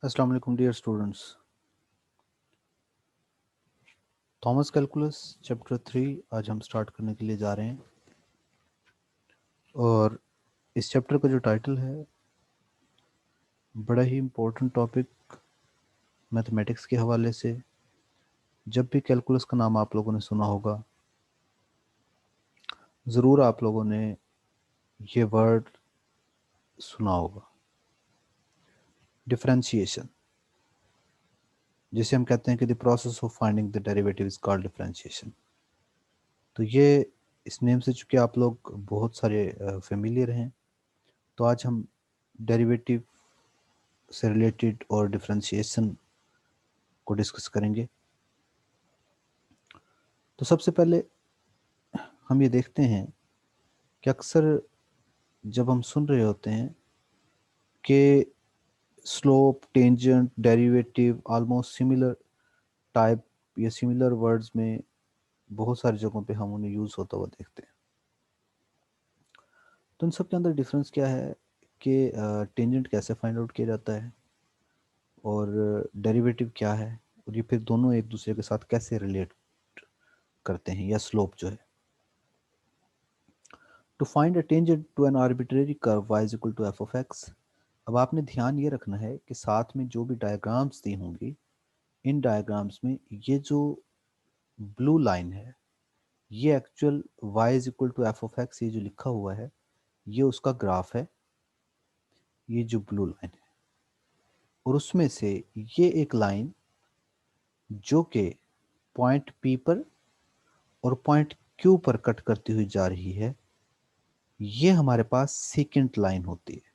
अस्सलाम वालेकुम dear students. Thomas calculus chapter 3 आज हम स्टार्ट करने के लिए जा रहे हैं और इस चैप्टर का जो टाइटल है बड़ा ही इम्पोर्टेंट टॉपिक मैथमेटिक्स के हवाले से। जब भी कैलकुलस का नाम आप लोगों ने सुना होगा ज़रूर आप लोगों ने ये वर्ड सुना होगा, डिफरेंशिएशन, जिसे हम कहते हैं कि the process of finding the derivative is called differentiation. तो ये इस नेम से चूँकि आप लोग बहुत सारे फेमिलियर हैं, तो आज हम डेरिवेटिव से रिलेटेड और डिफरेंशिएशन को डिस्कस करेंगे। तो सबसे पहले हम ये देखते हैं कि अक्सर जब हम सुन रहे होते हैं कि slope, tangent, derivative almost similar type या सिमिलर वर्ड्स में बहुत सारी जगहों पे हम उन्हें यूज़ होता हुआ देखते हैं। तो इन सब के अंदर डिफरेंस क्या है कि टेंजेंट कैसे फाइंड आउट किया जाता है और डेरिवेटिव क्या है, और ये फिर दोनों एक दूसरे के साथ कैसे रिलेट करते हैं, या स्लोप जो है। To find a tangent to an arbitrary curve y is equal to f of x. अब आपने ध्यान ये रखना है कि साथ में जो भी डायग्राम्स दी होंगी, इन डायग्राम्स में ये जो ब्लू लाइन है ये actual y is equal to f of x, ये जो लिखा हुआ है ये उसका ग्राफ है, ये जो ब्लू लाइन है। और उसमें से ये एक लाइन जो कि पॉइंट P पर और पॉइंट Q पर कट करती हुई जा रही है, ये हमारे पास सेकेंड लाइन होती है।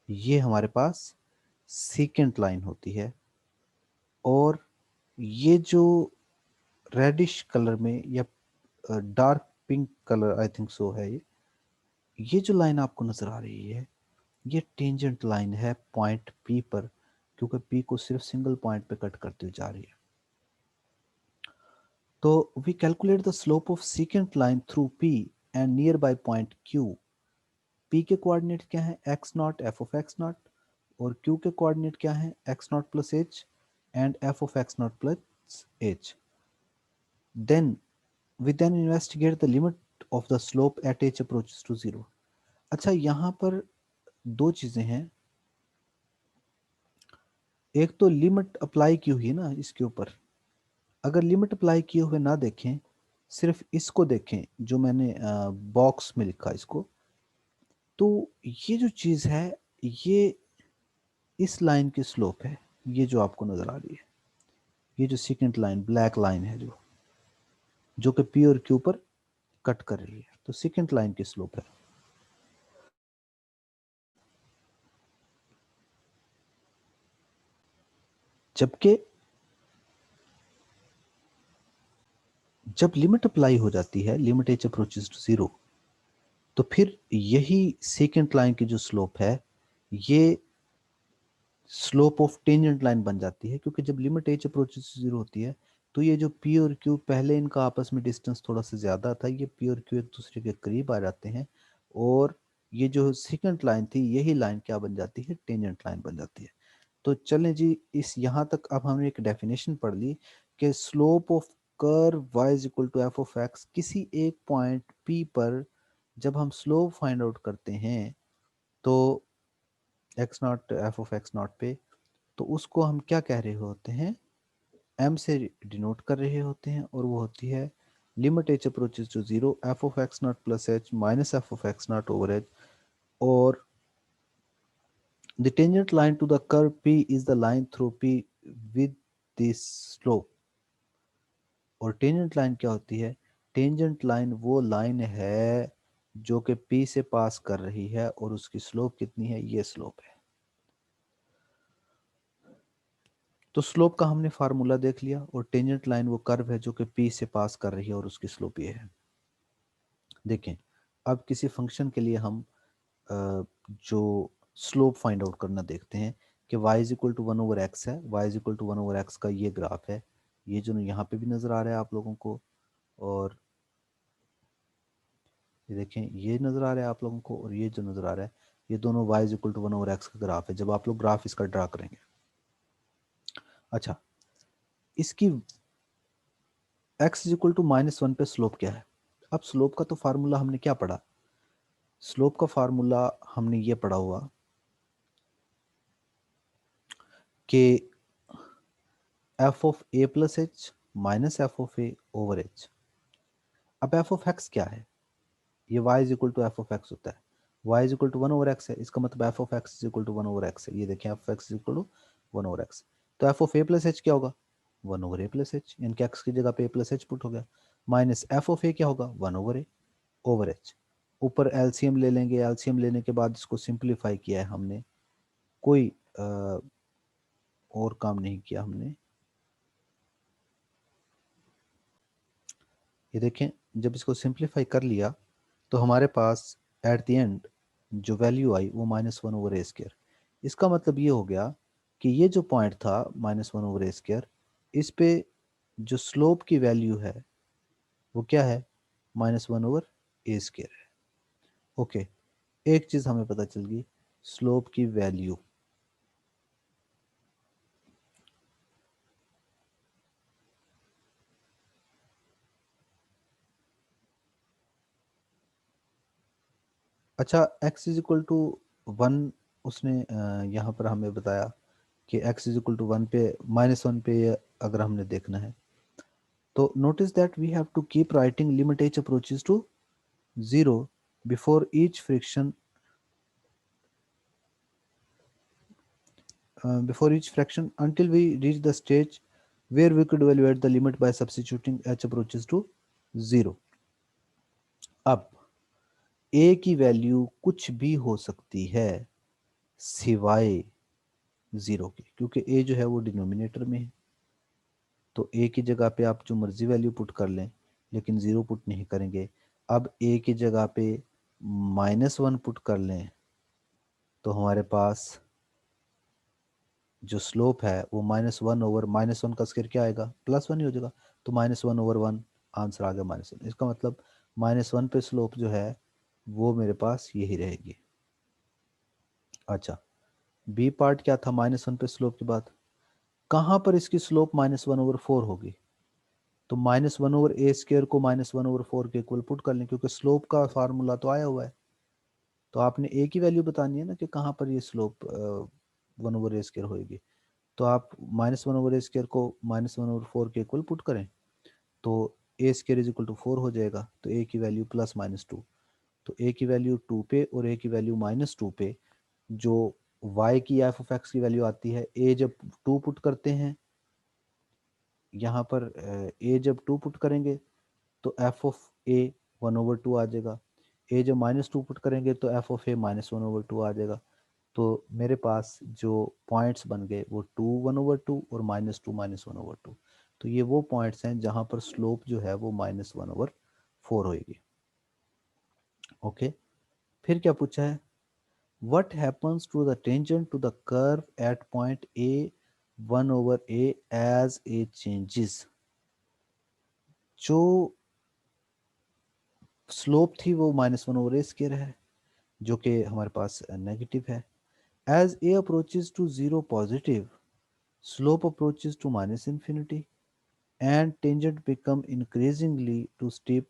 ये हमारे पास सेकेंड लाइन होती है। और ये जो रेडिश कलर में या dark pink colour I think so है, ये जो लाइन आपको नजर आ रही है ये टेंजेंट लाइन है पॉइंट P पर, क्योंकि P को सिर्फ सिंगल पॉइंट पे कट करती हुई जा रही है। तो we calculate the slope of second line through P and nearby point Q। P के कोऑर्डिनेट क्या है, x not f of x not, और Q के कोऑर्डिनेट क्या है, x not plus h and f of x not plus h. Then we then investigate the limit of the slope at h approaches to 0। अच्छा, यहाँ पर दो चीजें हैं। एक तो लिमिट अप्लाई की हुई है ना इसके ऊपर, अगर लिमिट अप्लाई किए हुए ना देखें, सिर्फ इसको देखें जो मैंने बॉक्स में लिखा इसको, तो ये जो चीज़ है ये इस लाइन की स्लोप है, ये जो आपको नजर आ रही है, ये जो सेकंड लाइन ब्लैक लाइन है जो कि पी और क्यू पर कट कर रही है, तो सेकंड लाइन की स्लोप है। जबकि जब लिमिट अप्लाई हो जाती है, लिमिट एच अप्रोचेस टू 0, तो फिर यही सेकंड लाइन की जो स्लोप है ये स्लोप ऑफ टेंजेंट लाइन बन जाती है, क्योंकि जब लिमिट एच अप्रोचेस टू 0 होती है तो ये जो पी और क्यू, पहले इनका आपस में डिस्टेंस थोड़ा सा ज़्यादा था, ये पी और क्यू एक दूसरे के करीब आ जाते हैं, और ये जो सेकंड लाइन थी यही लाइन क्या बन जाती है, टेंजेंट लाइन बन जाती है। तो चलें जी, इस यहाँ तक अब हमने एक डेफिनेशन पढ़ ली कि slope of curve y is equal to f of x. किसी एक पॉइंट P पर जब हम स्लोप फाइंड आउट करते हैं तो x not f of x not पे, तो उसको हम क्या कह रहे होते हैं, m से डिनोट कर रहे होते हैं, और वो होती है limit h approaches to 0 f of x not plus h minus f of x not over h. और the tangent line to the curve P is the line through P with this slope। और tangent line क्या होती है, tangent line वो line है जो कि P से पास कर रही है, और उसकी स्लोप कितनी है, ये स्लोप है। तो स्लोप का हमने फार्मूला देख लिया, और टेंजेंट लाइन वो कर्व है जो कि P से पास कर रही है, और उसकी स्लोप ये है। देखें, अब किसी फंक्शन के लिए हम जो स्लोप फाइंड आउट करना देखते हैं कि y is equal to 1 over x है, y is equal to 1 over x का ये ग्राफ है, ये जो यहाँ पे भी नज़र आ रहा है आप लोगों को, और ये देखें ये नज़र आ रहा है आप लोगों को, और ये जो नज़र आ रहा है ये दोनों y is equal to 1 over x का ग्राफ है जब आप लोग ग्राफ इसका ड्रा करेंगे। अच्छा, इसकी x इज इक्वल टू -1 पे स्लोप क्या है? अब स्लोप का तो फार्मूला हमने क्या पढ़ा? स्लोप का फार्मूला हमने ये पढ़ा हुआ कि f of a plus h minus f of a over h. अब f ऑफ x क्या है? ये y is equal to f of x होता है। y is equal to 1 over x है, इसका मतलब f of x is equal to 1 over x है। ये देखें, f x is equal to 1 over x. तो f of a plus h क्या होगा? 1 ओवर a प्लस एच, इनके x की जगह पे a प्लस एच पुट हो गया, माइनस f ऑफ a क्या होगा? 1 ओवर a ओवर एच। ऊपर एलसीएम ले लेंगे, एलसीएम लेने के बाद इसको सिंप्लीफाई किया है हमने, कोई और काम नहीं किया हमने। ये देखें, जब इसको सिंप्लीफाई कर लिया तो हमारे पास एट द एंड जो वैल्यू आई वो -1 ओवर ए स्क्र। इसका मतलब ये हो गया कि ये जो पॉइंट था -1 ओवर ए स्क्र, इस पे जो स्लोप की वैल्यू है वो क्या है? -1 ओवर ए स्क्र है। ओके, एक चीज हमें पता चल गई, स्लोप की वैल्यू। अच्छा, x इज इक्वल टू 1, उसने यहाँ पर हमें बताया कि x इज इक्वल टू 1 पे, -1 पे अगर हमने देखना है तो notice that we have to keep writing limit h approaches to 0 before each fraction until we reach the stage where we could evaluate the limit by substituting h approaches to 0. अब a की value कुछ भी हो सकती है सिवाय 0 के, क्योंकि a जो है वो डिनोमिनेटर में है। तो a की जगह पे आप जो मर्जी वैल्यू पुट कर लें, लेकिन 0 पुट नहीं करेंगे। अब a की जगह पे -1 पुट कर लें तो हमारे पास जो स्लोप है वो -1 ओवर -1 का स्क्वायर क्या आएगा? +1 ही हो जाएगा। तो -1 ओवर 1, आंसर आ गया -1। इसका मतलब -1 पे स्लोप जो है वो मेरे पास यही रहेगी। अच्छा, बी पार्ट क्या था -1 पे स्लोप के बाद? कहाँ पर इसकी स्लोप -1 ओवर 4 होगी? तो -1 ओवर ए स्क्वायर को -1 ओवर 4 के इक्वल पुट कर लें, क्योंकि स्लोप का फार्मूला तो आया हुआ है। तो आपने ए की वैल्यू बतानी है ना कि कहाँ पर ये स्लोप 1 ओवर ए स्क्वायर होगी। तो आप -1 ओवर ए स्क्वायर को -1 ओवर 4 के इक्वल पुट करें तो ए स्क्वायर इज इक्वल टू 4 हो जाएगा। तो ए की वैल्यू +-2, तो ए की वैल्यू 2 पे और ए की वैल्यू -2 पे जो y की एफ ऑफ एक्स की वैल्यू आती है, ए जब 2 पुट करते हैं यहाँ पर, ए जब 2 पुट करेंगे तो एफ ऑफ ए 1 ओवर 2 आ जाएगा। ए जब -2 पुट करेंगे तो एफ ऑफ ए -1 ओवर 2 आ जाएगा। तो मेरे पास जो पॉइंट्स बन गए वो 2 1 ओवर 2 और -2 -1 ओवर 2। तो ये वो पॉइंट्स हैं जहां पर स्लोप जो है वो -1 ओवर 4 होगी। ओके, फिर क्या पूछा है? What happens to the tangent to the curve at point a 1 over a as a changes. जो स्लोप थी वो -1 ओवर ए स्क्वायर है, जो कि हमारे पास नेगेटिव है। As a approaches to 0 positive, slope approaches to -infinity and tangent become increasingly too steep.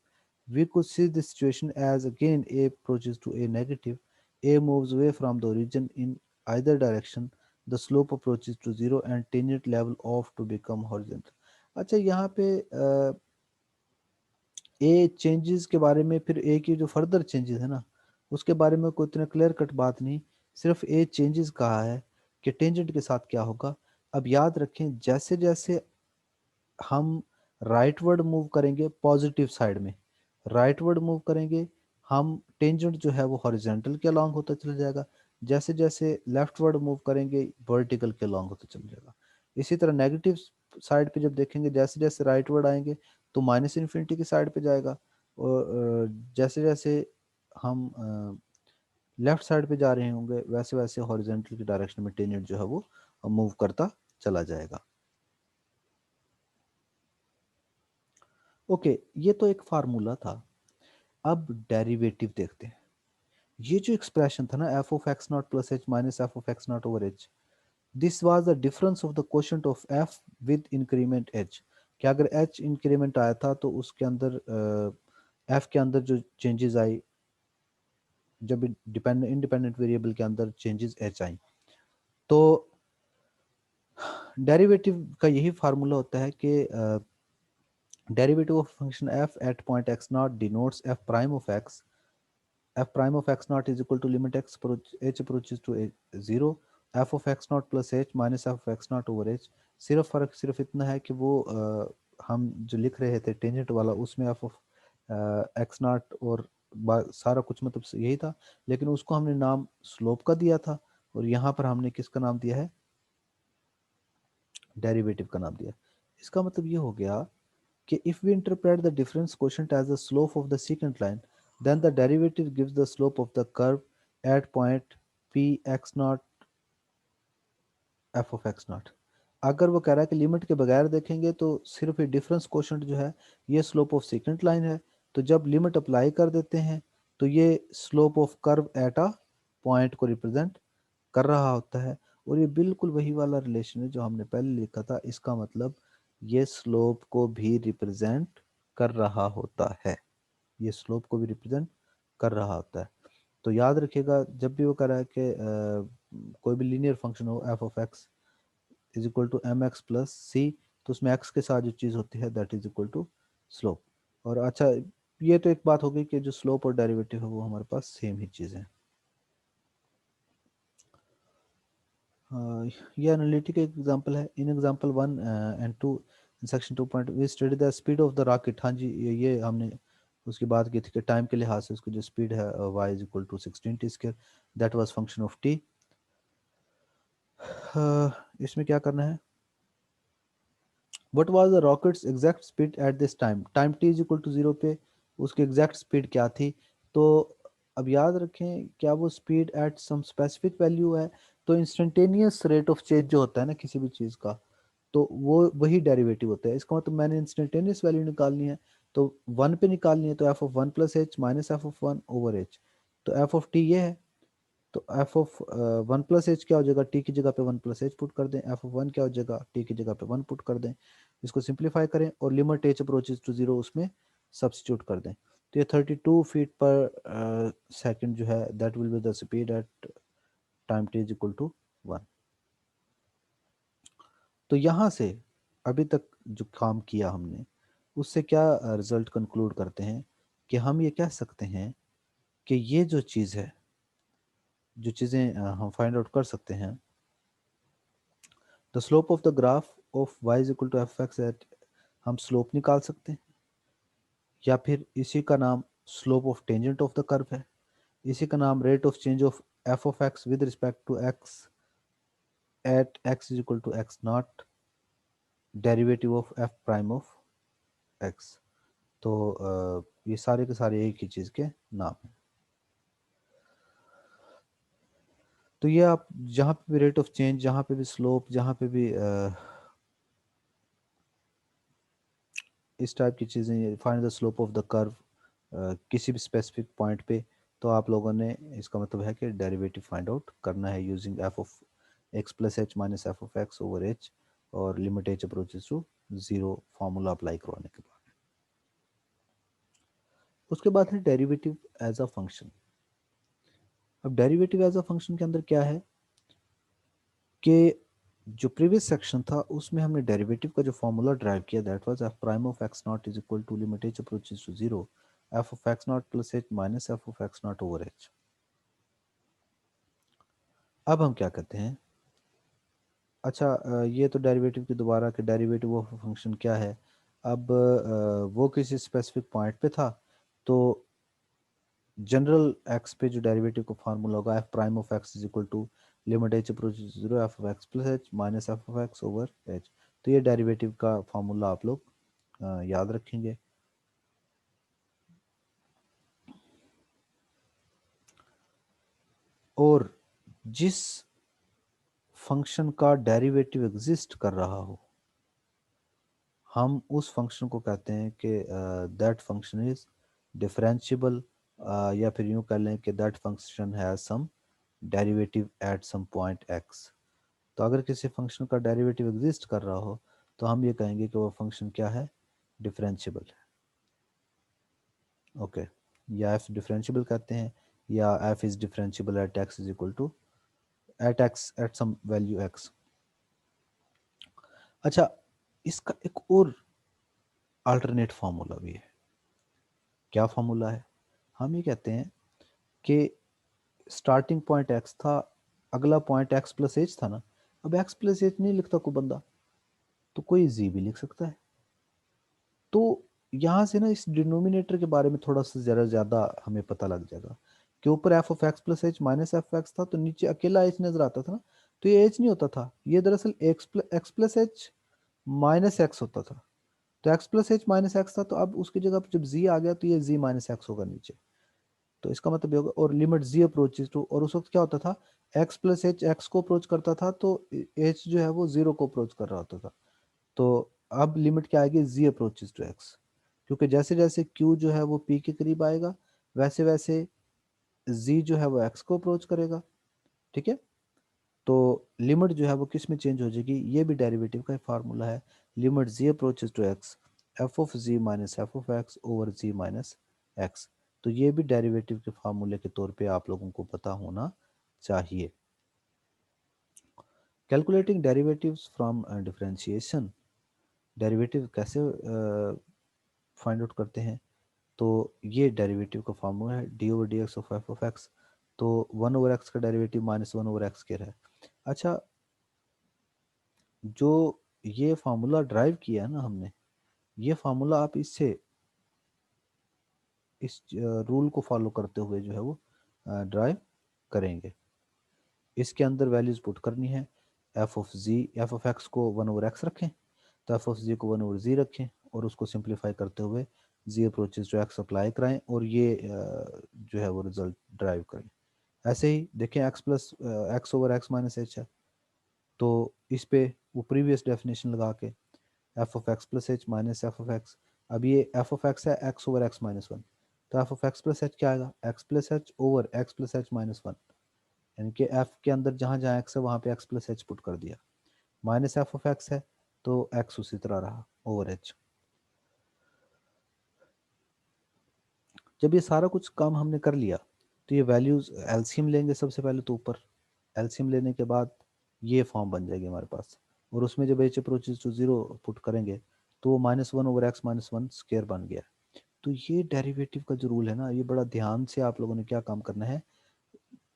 We could see the situation as again a approaches to a negative, a moves away from the origin in either direction, the slope approaches to 0 and tangent level off to become horizontal. अच्छा, यहाँ पे ए changes के बारे में, फिर ए की जो further changes है ना उसके बारे में कोई इतना क्लियर कट बात नहीं, सिर्फ ए चेंजेस कहा है कि टेंजेंट के साथ क्या होगा। अब याद रखें, जैसे जैसे हम राइटवर्ड मूव करेंगे पॉजिटिव साइड में, राइटवर्ड मूव करेंगे हम, टेंजेंट जो है वो हॉरिजॉन्टल के अलॉन्ग होता चला जाएगा। जैसे जैसे लेफ्टवर्ड मूव करेंगे वर्टिकल के अलॉन्ग होता चला जाएगा। इसी तरह नेगेटिव साइड पे जब देखेंगे, जैसे जैसे राइटवर्ड आएंगे तो -इन्फिनिटी की साइड पे जाएगा, और जैसे जैसे हम लेफ्ट साइड पे जा रहे होंगे वैसे वैसे हॉरिजॉन्टल की डायरेक्शन में टेंजेंट जो है वो मूव करता चला जाएगा। ओके, ये तो एक फार्मूला था। अब डेरिवेटिव देखते हैं। ये जो एक्सप्रेशन था ना, f of x not plus h minus f of x not over H, this was the difference of the quotient of F with increment H. कि अगर एच इंक्रीमेंट आया था तो उसके अंदर एफ के अंदर जो चेंजेस आई, जब डिपेंडेंट इंडिपेंडेंट वेरिएबल के अंदर चेंजेस एच आई, तो डेरिवेटिव का यही फार्मूला होता है कि derivative of function f at point x not denotes f prime of x, f prime of x naught is equal to limit x h approaches to 0, f of x naught plus h minus f of x naught over h। सिर्फ फर्क सिर्फ इतना है कि वो हम जो लिख रहे थे टेंजेंट वाला उसमें f of x naught और सारा कुछ मतलब यही था, लेकिन उसको हमने नाम स्लोप का दिया था और यहाँ पर हमने किसका नाम दिया है, डेरिवेटिव का नाम दिया। इसका मतलब ये हो गया कि if we interpret the difference quotient as the slope of the secant line, then the derivative gives the slope of the curve at point p x naught f of x naught। अगर वो कह रहा है कि limit के बगैर देखेंगे तो सिर्फ ये डिफरेंस क्वोशंट जो है ये स्लोप ऑफ सेकंड लाइन है, तो जब लिमिट अप्लाई कर देते हैं तो ये slope of curve at a point को रिप्रेजेंट कर रहा होता है। और ये बिल्कुल वही वाला रिलेशन है जो हमने पहले लिखा था, इसका मतलब ये स्लोप को भी रिप्रेजेंट कर रहा होता है, ये स्लोप को भी रिप्रेजेंट कर रहा होता है। तो याद रखिएगा जब भी वो कह रहा है कि कोई भी लीनियर फंक्शन हो F of x is equal to M x plus सी, तो उसमें एक्स के साथ जो चीज़ होती है that is equal to slope. और अच्छा, ये तो एक बात हो गई कि जो स्लोप और डेरिवेटिव है वो हमारे पास सेम ही चीज़ है। ये एनालिटिक एक एग्जांपल है। In example 1 and 2 in section 2 point we study the speed of the rocket. हाँ जी, ये हमने उसकी बात की थी कि टाइम के लिहाज से उसकी जो स्पीड है y is equal to 16 t square, that was function of t। इसमें क्या करना है, what was the rocket's exact speed at this time, time t is equal to 0 पे उसकी एग्जैक्ट स्पीड क्या थी। तो अब याद रखें क्या वो speed at some specific value है, तो इंस्टेंटेनियस रेट ऑफ चेंज जो होता है ना किसी भी चीज़ का, तो वो वही डेरिवेटिव होता है। इसका मतलब मैंने इंस्टेंटेनियस वैल्यू निकालनी है तो वन पे निकालनी है, तो f of one plus h minus f of one over h, तो एफ ऑफ टी ये है। तो f of one plus h क्या हो जाएगा, टी की जगह पे वन प्लस एच पुट कर दें, एफ ऑफ वन क्या हो जाएगा, टी की जगह पे वन पुट कर दें, इसको सिंप्लीफाई करें और limit h approaches to zero उसमें सब्स्टिट्यूट कर दें। तो ये 32 फीट पर सेकंड जो है that will be the speed at time t is equal to 1। तो यहाँ से अभी तक जो काम किया हमने उससे क्या रिजल्ट कंक्लूड करते हैं कि हम ये कह सकते हैं कि ये जो चीज़ है, जो चीज़ें हम फाइंड आउट कर सकते हैं, the slope of the graph of y is equal to f x at, हम स्लोप निकाल सकते हैं, या फिर इसी का नाम slope of tangent of the curve है, इसी का नाम rate of change of f of x with respect to x at x is equal to x not derivative of f prime of x. तो ये सारे के सारे एक ही चीज़ के नाम हैं। तो ये आप जहाँ पे भी रेट ऑफ चेंज, जहाँ पे भी स्लोप, जहाँ पे भी इस टाइप की चीज़ें, find the slope of the curve किसी भी स्पेसिफिक पॉइंट पे, तो आप लोगों ने इसका मतलब है कि डेरिवेटिव फाइंड आउट करना है using f of x plus h minus f of x over h और limit h approaches to zero formula apply करवाने के बाद। उसके बाद है डेरिवेटिव एज अ फंक्शन। अब डेरिवेटिव एज अ फंक्शन के अंदर क्या है कि जो प्रीवियस सेक्शन था उसमें हमने डेरिवेटिव का जो फॉर्मूला ड्राइव किया that was f prime of x not is equal to limit h approaches to zero f of x not plus h minus f of x not over h. अब हम क्या करते हैं, अच्छा ये तो डेरिवेटिव की दोबारा के डेरिवेटिव ऑफ फंक्शन क्या है। अब वो किसी स्पेसिफिक पॉइंट पे था, तो जनरल एक्स पे जो डेरिवेटिव का फार्मूला होगा f prime of x is equal to limit h approaches to zero f of x plus h minus f of x over h. तो ये डेरिवेटिव का फार्मूला आप लोग याद रखेंगे। और जिस फंक्शन का डेरिवेटिव एग्जिस्ट कर रहा हो हम उस फंक्शन को कहते हैं कि दैट फंक्शन इज डिफरेंशिएबल, या फिर यूं कह लें कि that function has some derivative at some point x. तो अगर किसी फंक्शन का डेरिवेटिव एग्जिस्ट कर रहा हो तो हम ये कहेंगे कि वो फंक्शन क्या है, डिफरेंशिएबल है। ओके, या एफ डिफरेंशिएबल कहते हैं, या f is differentiable at x is equal to at x at some value x. अच्छा, इसका एक और अल्टरनेट फार्मूला भी है। क्या फार्मूला है? हम ये कहते हैं कि स्टार्टिंग पॉइंट एक्स था, अगला पॉइंट एक्स प्लस एच था ना, अब एक्स प्लस एच नहीं लिखता कोई बंदा, तो कोई जी भी लिख सकता है। तो यहाँ से ना इस डिनोमिनेटर के बारे में थोड़ा सा ज़रा ज़्यादा हमें पता लग जाएगा कि ऊपर F of x plus h minus f x था, तो नीचे अकेला एच नजर आता था ना, तो ये एच नहीं होता था, ये दरअसल x plus h minus x होता था। तो x plus h minus x था, तो अब उसकी जगह पर जब जी आ गया तो ये जी माइनस एक्स होगा नीचे। तो इसका मतलब ये होगा, और लिमिट जी अप्रोचेज टू, और उस वक्त क्या होता था, एक्स प्लस एच एक्स को अप्रोच करता था, तो एच जो है वो जीरो को अप्रोच कर रहा होता था। तो अब लिमिट क्या आएगी, जी अप्रोचेज टू एक्स, क्योंकि जैसे जैसे क्यू जो है वो पी के करीब आएगा वैसे वैसे जी जो है वो एक्स को अप्रोच करेगा। ठीक है, तो लिमिट जो है वो किस में चेंज हो जाएगी, ये भी डेरिवेटिव का फार्मूला है, limit g approaches to x f of g minus f of x over g minus x. तो ये भी डेरिवेटिव के फार्मूले के तौर पे आप लोगों को पता होना चाहिए। Calculating derivatives from differentiation, derivative कैसे फाइंड आउट करते हैं, तो ये डेरिवेटिव का फार्मूला है D over d x of f of x. तो वन ओवर एक्स का derivative minus one over x square है। अच्छा, जो ये फार्मूला ड्राइव किया है ना हमने, ये फार्मूला आप इससे इस रूल को फॉलो करते हुए जो है वो ड्राइव करेंगे। इसके अंदर वैल्यूज पुट करनी है, f of g, f of x को वन ओवर एक्स रखें, तो एफ ऑफ जी को वन ओवर जी रखें, और उसको सिंप्लीफाई करते हुए जी अप्रोचेज टू एक्स अप्लाई कराएं, और ये जो है वो रिजल्ट ड्राइव करें। ऐसे ही देखें, x plus x over x minus h है, तो इस पे वो प्रीवियस डेफिनेशन लगा के f of x plus h minus f of x, अब ये एफ ऑफ एक्स है x over x minus one, तो f of x plus h क्या आएगा, x plus h over x plus h minus one, यानी कि F के अंदर जहाँ जहाँ एक्स है वहाँ पे एक्स प्लस एच पुट कर दिया, माइनस एफ ऑफ एक्स है तो एक्स उसी तरह रहा ओवर एच। जब ये सारा कुछ काम हमने कर लिया, तो ये वैल्यूज एलसीएम लेंगे सबसे पहले, तो ऊपर एलसीएम लेने के बाद ये फॉर्म बन जाएगी हमारे पास, और उसमें जब h approaches to zero put करेंगे तो वो minus one over x minus one square बन गया। तो ये डेरिवेटिव का जो रूल है ना, ये बड़ा ध्यान से आप लोगों ने क्या काम करना है,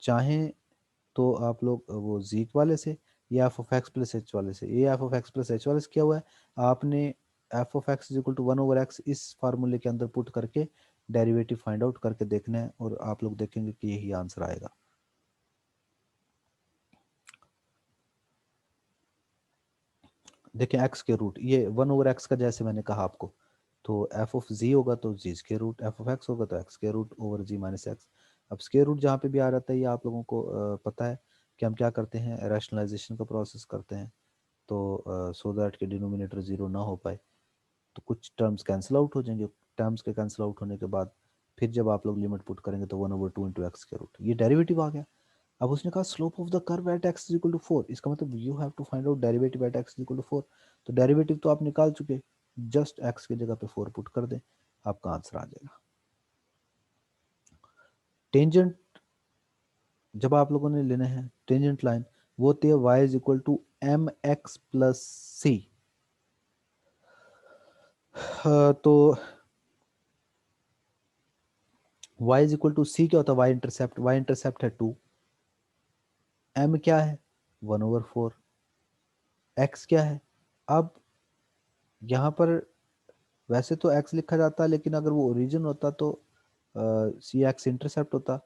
चाहे तो आप लोग वो जीक वाले से या f of x plus h वाले से, ये f of x plus h वाले से क्या हुआ है, आपने f of x is equal to one over x इस फार्मूले के अंदर पुट करके डेरिवेटिव फाइंड आउट करके देखना है, और आप लोग देखेंगे कि यही आंसर आएगा। देखें एक्स के रूट, ये वन ओवर एक्स का जैसे मैंने कहा आपको, तो एफ ऑफ जी होगा तो g square root, f of x होगा तो x square root over g minus x. अब स्क्वायर रूट जहाँ पे भी आ जाता है, ये आप लोगों को पता है कि हम क्या करते हैं, रैशनलाइजेशन का प्रोसेस करते हैं, तो सो दैट के डिनोमिनेटर जीरो ना हो पाए, तो कुछ टर्म्स कैंसिल आउट हो जाएंगे, टर्म्स के कैंसिल आउट होने के बाद फिर जब आप लोग लिमिट पुट करेंगे तो one over two into x के रूट, ये डेरिवेटिव आ गया। अब उसने कहा slope of the curve at x is equal to 4, इसका मतलब you have to find out derivative at x is equal to 4। तो डेरिवेटिव तो आप निकाल चुके, जस्ट एक्स की जगह पे 4 पुट कर दें, आपका आंसर आ जाएगा। टेंजेंट जब आप लोगों ने लेना है, टेंजेंट लाइन वो होती है y is equal to M x plus सी। तो y is equal to c क्या होता है, y इंटरसेप्ट है 2, m क्या है 1/4, x क्या है, अब यहाँ पर वैसे तो x लिखा जाता है, लेकिन अगर वो ओरिजिन होता तो सी एक्स इंटरसेप्ट होता,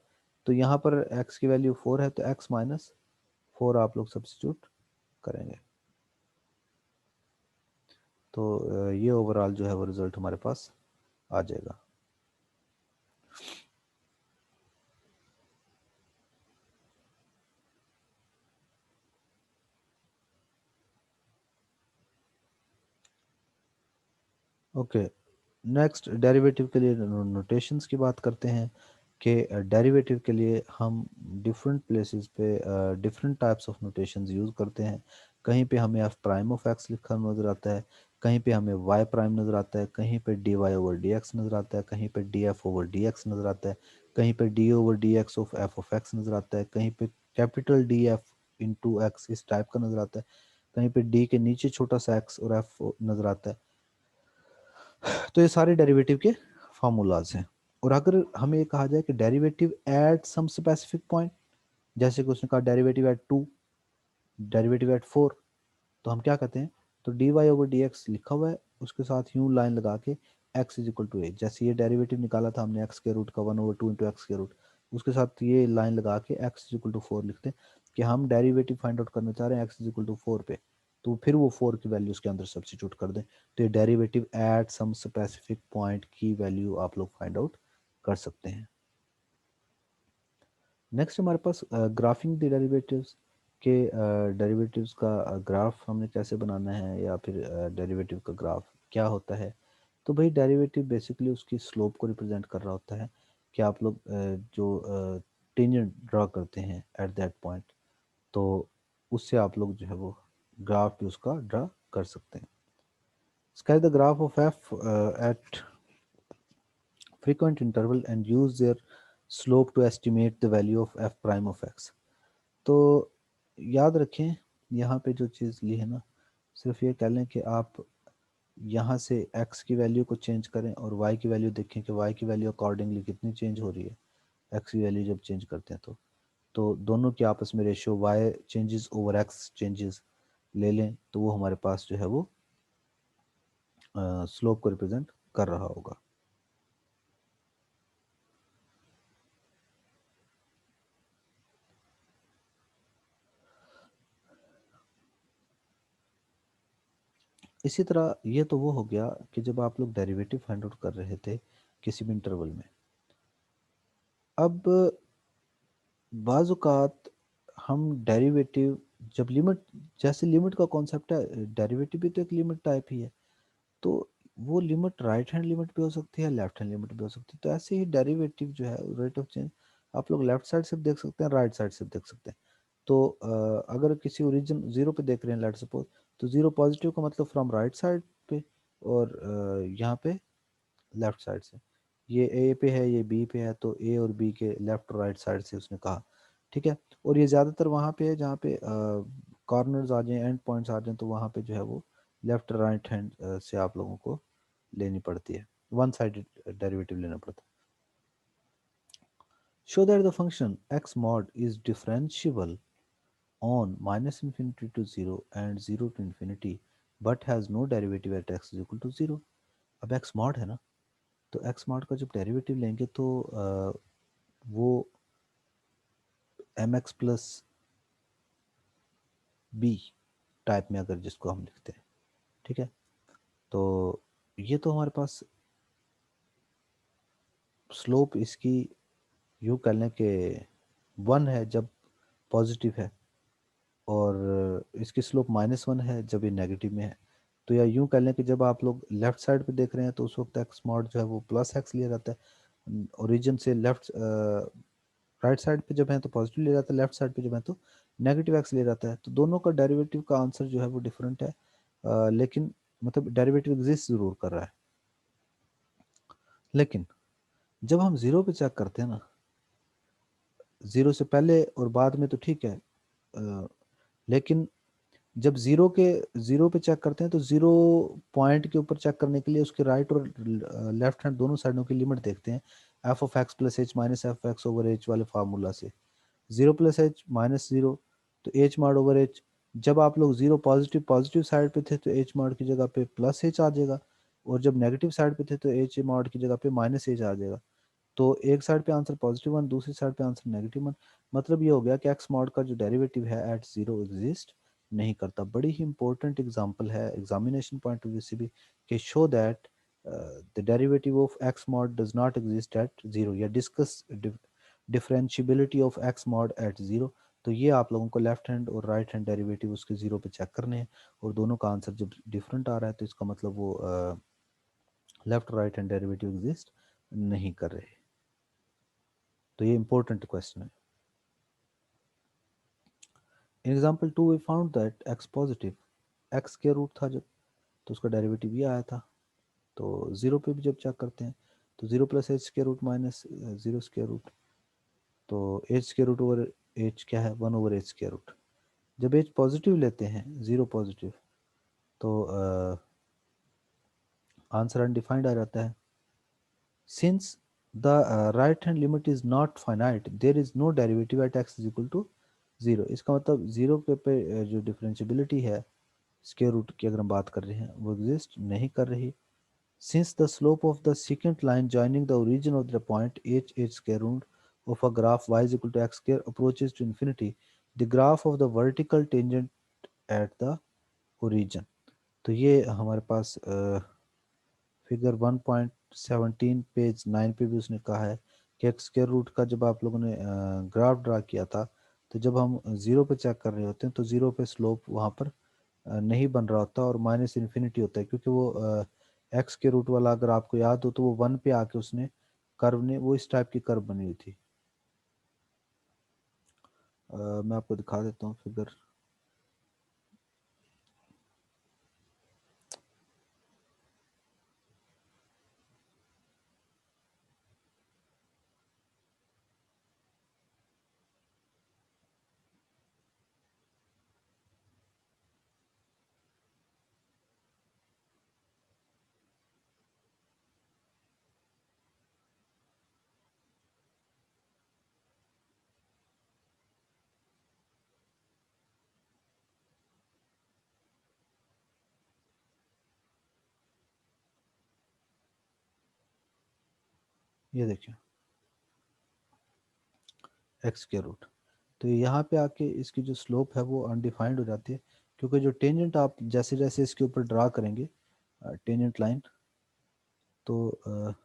तो यहाँ पर x की वैल्यू 4 है, तो x माइनस 4 आप लोग सब्स्टिट्यूट करेंगे, तो ये ओवरऑल जो है वो रिजल्ट हमारे पास आ जाएगा। ओके, नेक्स्ट डेरिवेटिव के लिए नोटेशंस की बात करते हैं। कि डेरिवेटिव के लिए हम डिफरेंट प्लेसेस पे different types of notations use करते हैं। कहीं पे हमें एफ प्राइम ऑफ एक्स लिखा नज़र आता है, कहीं पे हमें वाई प्राइम नज़र आता है, कहीं पे d y over d x नज़र आता है, कहीं पे d f over d x नज़र आता है, कहीं पे d over d x of x नज़र आता है, कहीं पे capital D f into x इस टाइप का नज़र आता है, कहीं पे डी के नीचे छोटा सा एक्स और एफ नज़र आता है। तो ये सारे डेरिवेटिव के फार्मूलाज हैं। और अगर हमें ये कहा जाए कि derivative at some specific point, जैसे कि उसने कहा डेरिवेटिव एट 2, डेरिवेटिव एट 4, तो हम क्या कहते हैं, तो d y over d x लिखा हुआ है, उसके साथ यूं लाइन लगा के x is equal to a, जैसे ये डेरिवेटिव निकाला था हमने एक्स के रूट का 1/2 इंटू एक्स के रूट, उसके साथ ये लाइन लगा के एक्स इज इक्वल टू 4 लिखते हैं कि हम डेरिवेटिव फाइंड आउट करना चाह रहे हैं एक्स इज इक्वल टू 4 पे, तो फिर वो 4 की वैल्यू उसके अंदर सब्सिट्यूट कर दें, तो ये derivative at some specific point की वैल्यू आप लोग फाइंड आउट कर सकते हैं। नेक्स्ट हमारे पास ग्राफिंग द डेरिवेटिव्स के डेरिवेटिव्स का ग्राफ हमने कैसे बनाना है, या फिर डेरिवेटिव का ग्राफ क्या होता है। तो भाई डेरिवेटिव बेसिकली उसकी स्लोप को रिप्रेजेंट कर रहा होता है कि आप लोग जो टेंजेंट ड्रा करते हैं एट दैट पॉइंट, तो उससे आप लोग जो है वो ग्राफ भी उसका ड्रा कर सकते हैं। Sketch the graph of f at frequent interval and use their slope to estimate the value of f prime of x। तो याद रखें यहाँ पे जो चीज़ ली है ना, सिर्फ ये कह लें कि आप यहाँ से x की वैल्यू को चेंज करें और y की वैल्यू देखें कि y की वैल्यू अकॉर्डिंगली कितनी चेंज हो रही है, x की वैल्यू जब चेंज करते हैं तो दोनों के आपस में ratio y changes over x changes ले लें, तो वो हमारे पास जो है वो स्लोप को रिप्रेजेंट कर रहा होगा। इसी तरह ये तो वो हो गया कि जब आप लोग डेरिवेटिव फाइंड आउट कर रहे थे किसी भी इंटरवल में। अब बाज़ हम डेरिवेटिव जब लिमिट, जैसे लिमिट का कॉन्सेप्ट है, डेरिवेटिव भी तो एक लिमिट टाइप ही है, तो वो लिमिट राइट हैंड लिमिट भी हो सकती है, लेफ्ट हैंड लिमिट भी हो सकती है। तो ऐसे ही डेरिवेटिव जो है रेट ऑफ चेंज आप लोग लेफ्ट साइड से भी देख सकते हैं, राइट साइड से भी देख सकते हैं। तो अगर किसी ओरिजिन जीरो पे देख रहे हैं लेट सपोज, तो जीरो पॉजिटिव का मतलब फ्रॉम राइट साइड पे, और यहाँ पे लेफ्ट साइड से। ये ए पे है, ये बी पे है, तो ए और बी के लेफ्ट और राइट साइड से उसने कहा, ठीक है। और ये ज़्यादातर वहाँ पे है जहाँ पे कॉर्नर्स आ जाएं, एंड पॉइंट्स आ जाएं, तो वहाँ पे जो है वो लेफ्ट राइट हैंड से आप लोगों को लेनी पड़ती है, वन साइड डेरिवेटिव लेना पड़ता है। Show that the function x mod is differentiable on minus infinity to zero and zero to infinity but has no derivative at x is equal to zero. अब एक्स मॉड है ना, तो x mod का जब derivative लेंगे तो वो m x plus b type में अगर जिसको हम लिखते हैं, ठीक है, तो ये तो हमारे पास स्लोप इसकी यूँ कर लें कि 1 है जब पॉजिटिव है, और इसकी स्लोप -1 है जब ये नेगेटिव में है। तो या यूँ कर लें कि जब आप लोग लेफ्ट साइड पे देख रहे हैं तो उस वक्त एक्स मॉड जो है वो प्लस एक्स लिया जाता है, ओरिजिन से लेफ्ट राइट साइड पे जब है तो पॉजिटिव लिया जाता है, लेफ्ट साइड पे जब है तो नेगेटिव एक्स लिया जाता है। तो दोनों का डेरिवेटिव का आंसर जो है वो डिफरेंट है, लेकिन मतलब डेरिवेटिव एग्जिस्ट जरूर कर रहा है। लेकिन जब हम जीरो पे चेक करते हैं ना, जीरो से पहले और बाद में तो ठीक है, लेकिन जब जीरो पे चेक करते हैं तो जीरो पॉइंट के ऊपर चेक करने के लिए उसके राइट और लेफ्ट हैंड दोनों साइडों की लिमिट देखते हैं, f of x plus h minus f x over H वाले फार्मूला से। Zero plus h minus zero, तो एच मार्ड ओवर एच। जब आप लोग जीरो पॉजिटिव पॉजिटिव साइड पे थे तो एच मार्ड की जगह पे प्लस एच आ जाएगा, और जब नेगेटिव साइड पे थे तो एच मार्ड की जगह पे माइनस एच आ जाएगा। तो एक साइड पे आंसर +1, दूसरी साइड पे आंसर -1। मतलब ये हो गया कि एक्स मॉड का जो डेरिवेटिव है एट जीरो एग्जिस्ट नहीं करता। बड़ी ही इंपॉर्टेंट एग्जांपल है एग्जामिनेशन पॉइंट ऑफ व्यू से भी, कि show that the derivative of x mod does not exist at zero, या discuss differentiability of x mod at zero. तो ये आप लोगों को लेफ्ट हैंड और राइट हैंड डेरिवेटिव उसके जीरो पे चेक करने हैं, और दोनों का आंसर जब डिफरेंट आ रहा है तो इसका मतलब वो left right hand derivative exist नहीं कर रहे। तो ये इंपॉर्टेंट क्वेश्चन है। In example 2 we found that x positive, x के रूट था जब, तो उसका डेरिवेटिव ये आया था। तो जीरो पे भी जब चेक करते हैं तो जीरो प्लस एच के root minus zero square root, तो एच के रूट ओवर एच क्या है, वन ओवर एच के रूट। जब एच पॉजिटिव लेते हैं, जीरो पॉजिटिव, तो आंसर अनडिफाइंड आ जाता है। Since the right hand limit is not finite there is no derivative at x is equal to zero. इसका मतलब जीरो पे जो डिफरेंशियबिलिटी है स्क्वायर रूट की अगर हम बात कर रहे हैं वो एग्जिस्ट नहीं कर रही। Since the slope of the secant line joining the origin of the point h square root of a graph y is equal to x square approaches to infinity, the graph of the vertical tangent at the origin। तो ये हमारे पास figure 1.17 page 9 पे भी उसने कहा है कि x square root का जब आप लोगों ने ग्राफ ड्रा किया था, तो जब हम जीरो पे चेक कर रहे होते हैं तो जीरो पे स्लोप वहाँ पर नहीं बन रहा होता और माइनस इन्फिनिटी होता है, क्योंकि वो एक्स के रूट वाला अगर आपको याद हो तो वो वन पे आके उसने कर्व ने वो इस टाइप की कर्व बनी हुई थी। मैं आपको दिखा देता हूँ फिगर। ये देखिए एक्स के रूट, तो यहाँ पे आके इसकी जो स्लोप है वो अनडिफाइंड हो जाती है, क्योंकि जो टेंजेंट आप जैसे जैसे इसके ऊपर ड्रा करेंगे टेंजेंट लाइन, तो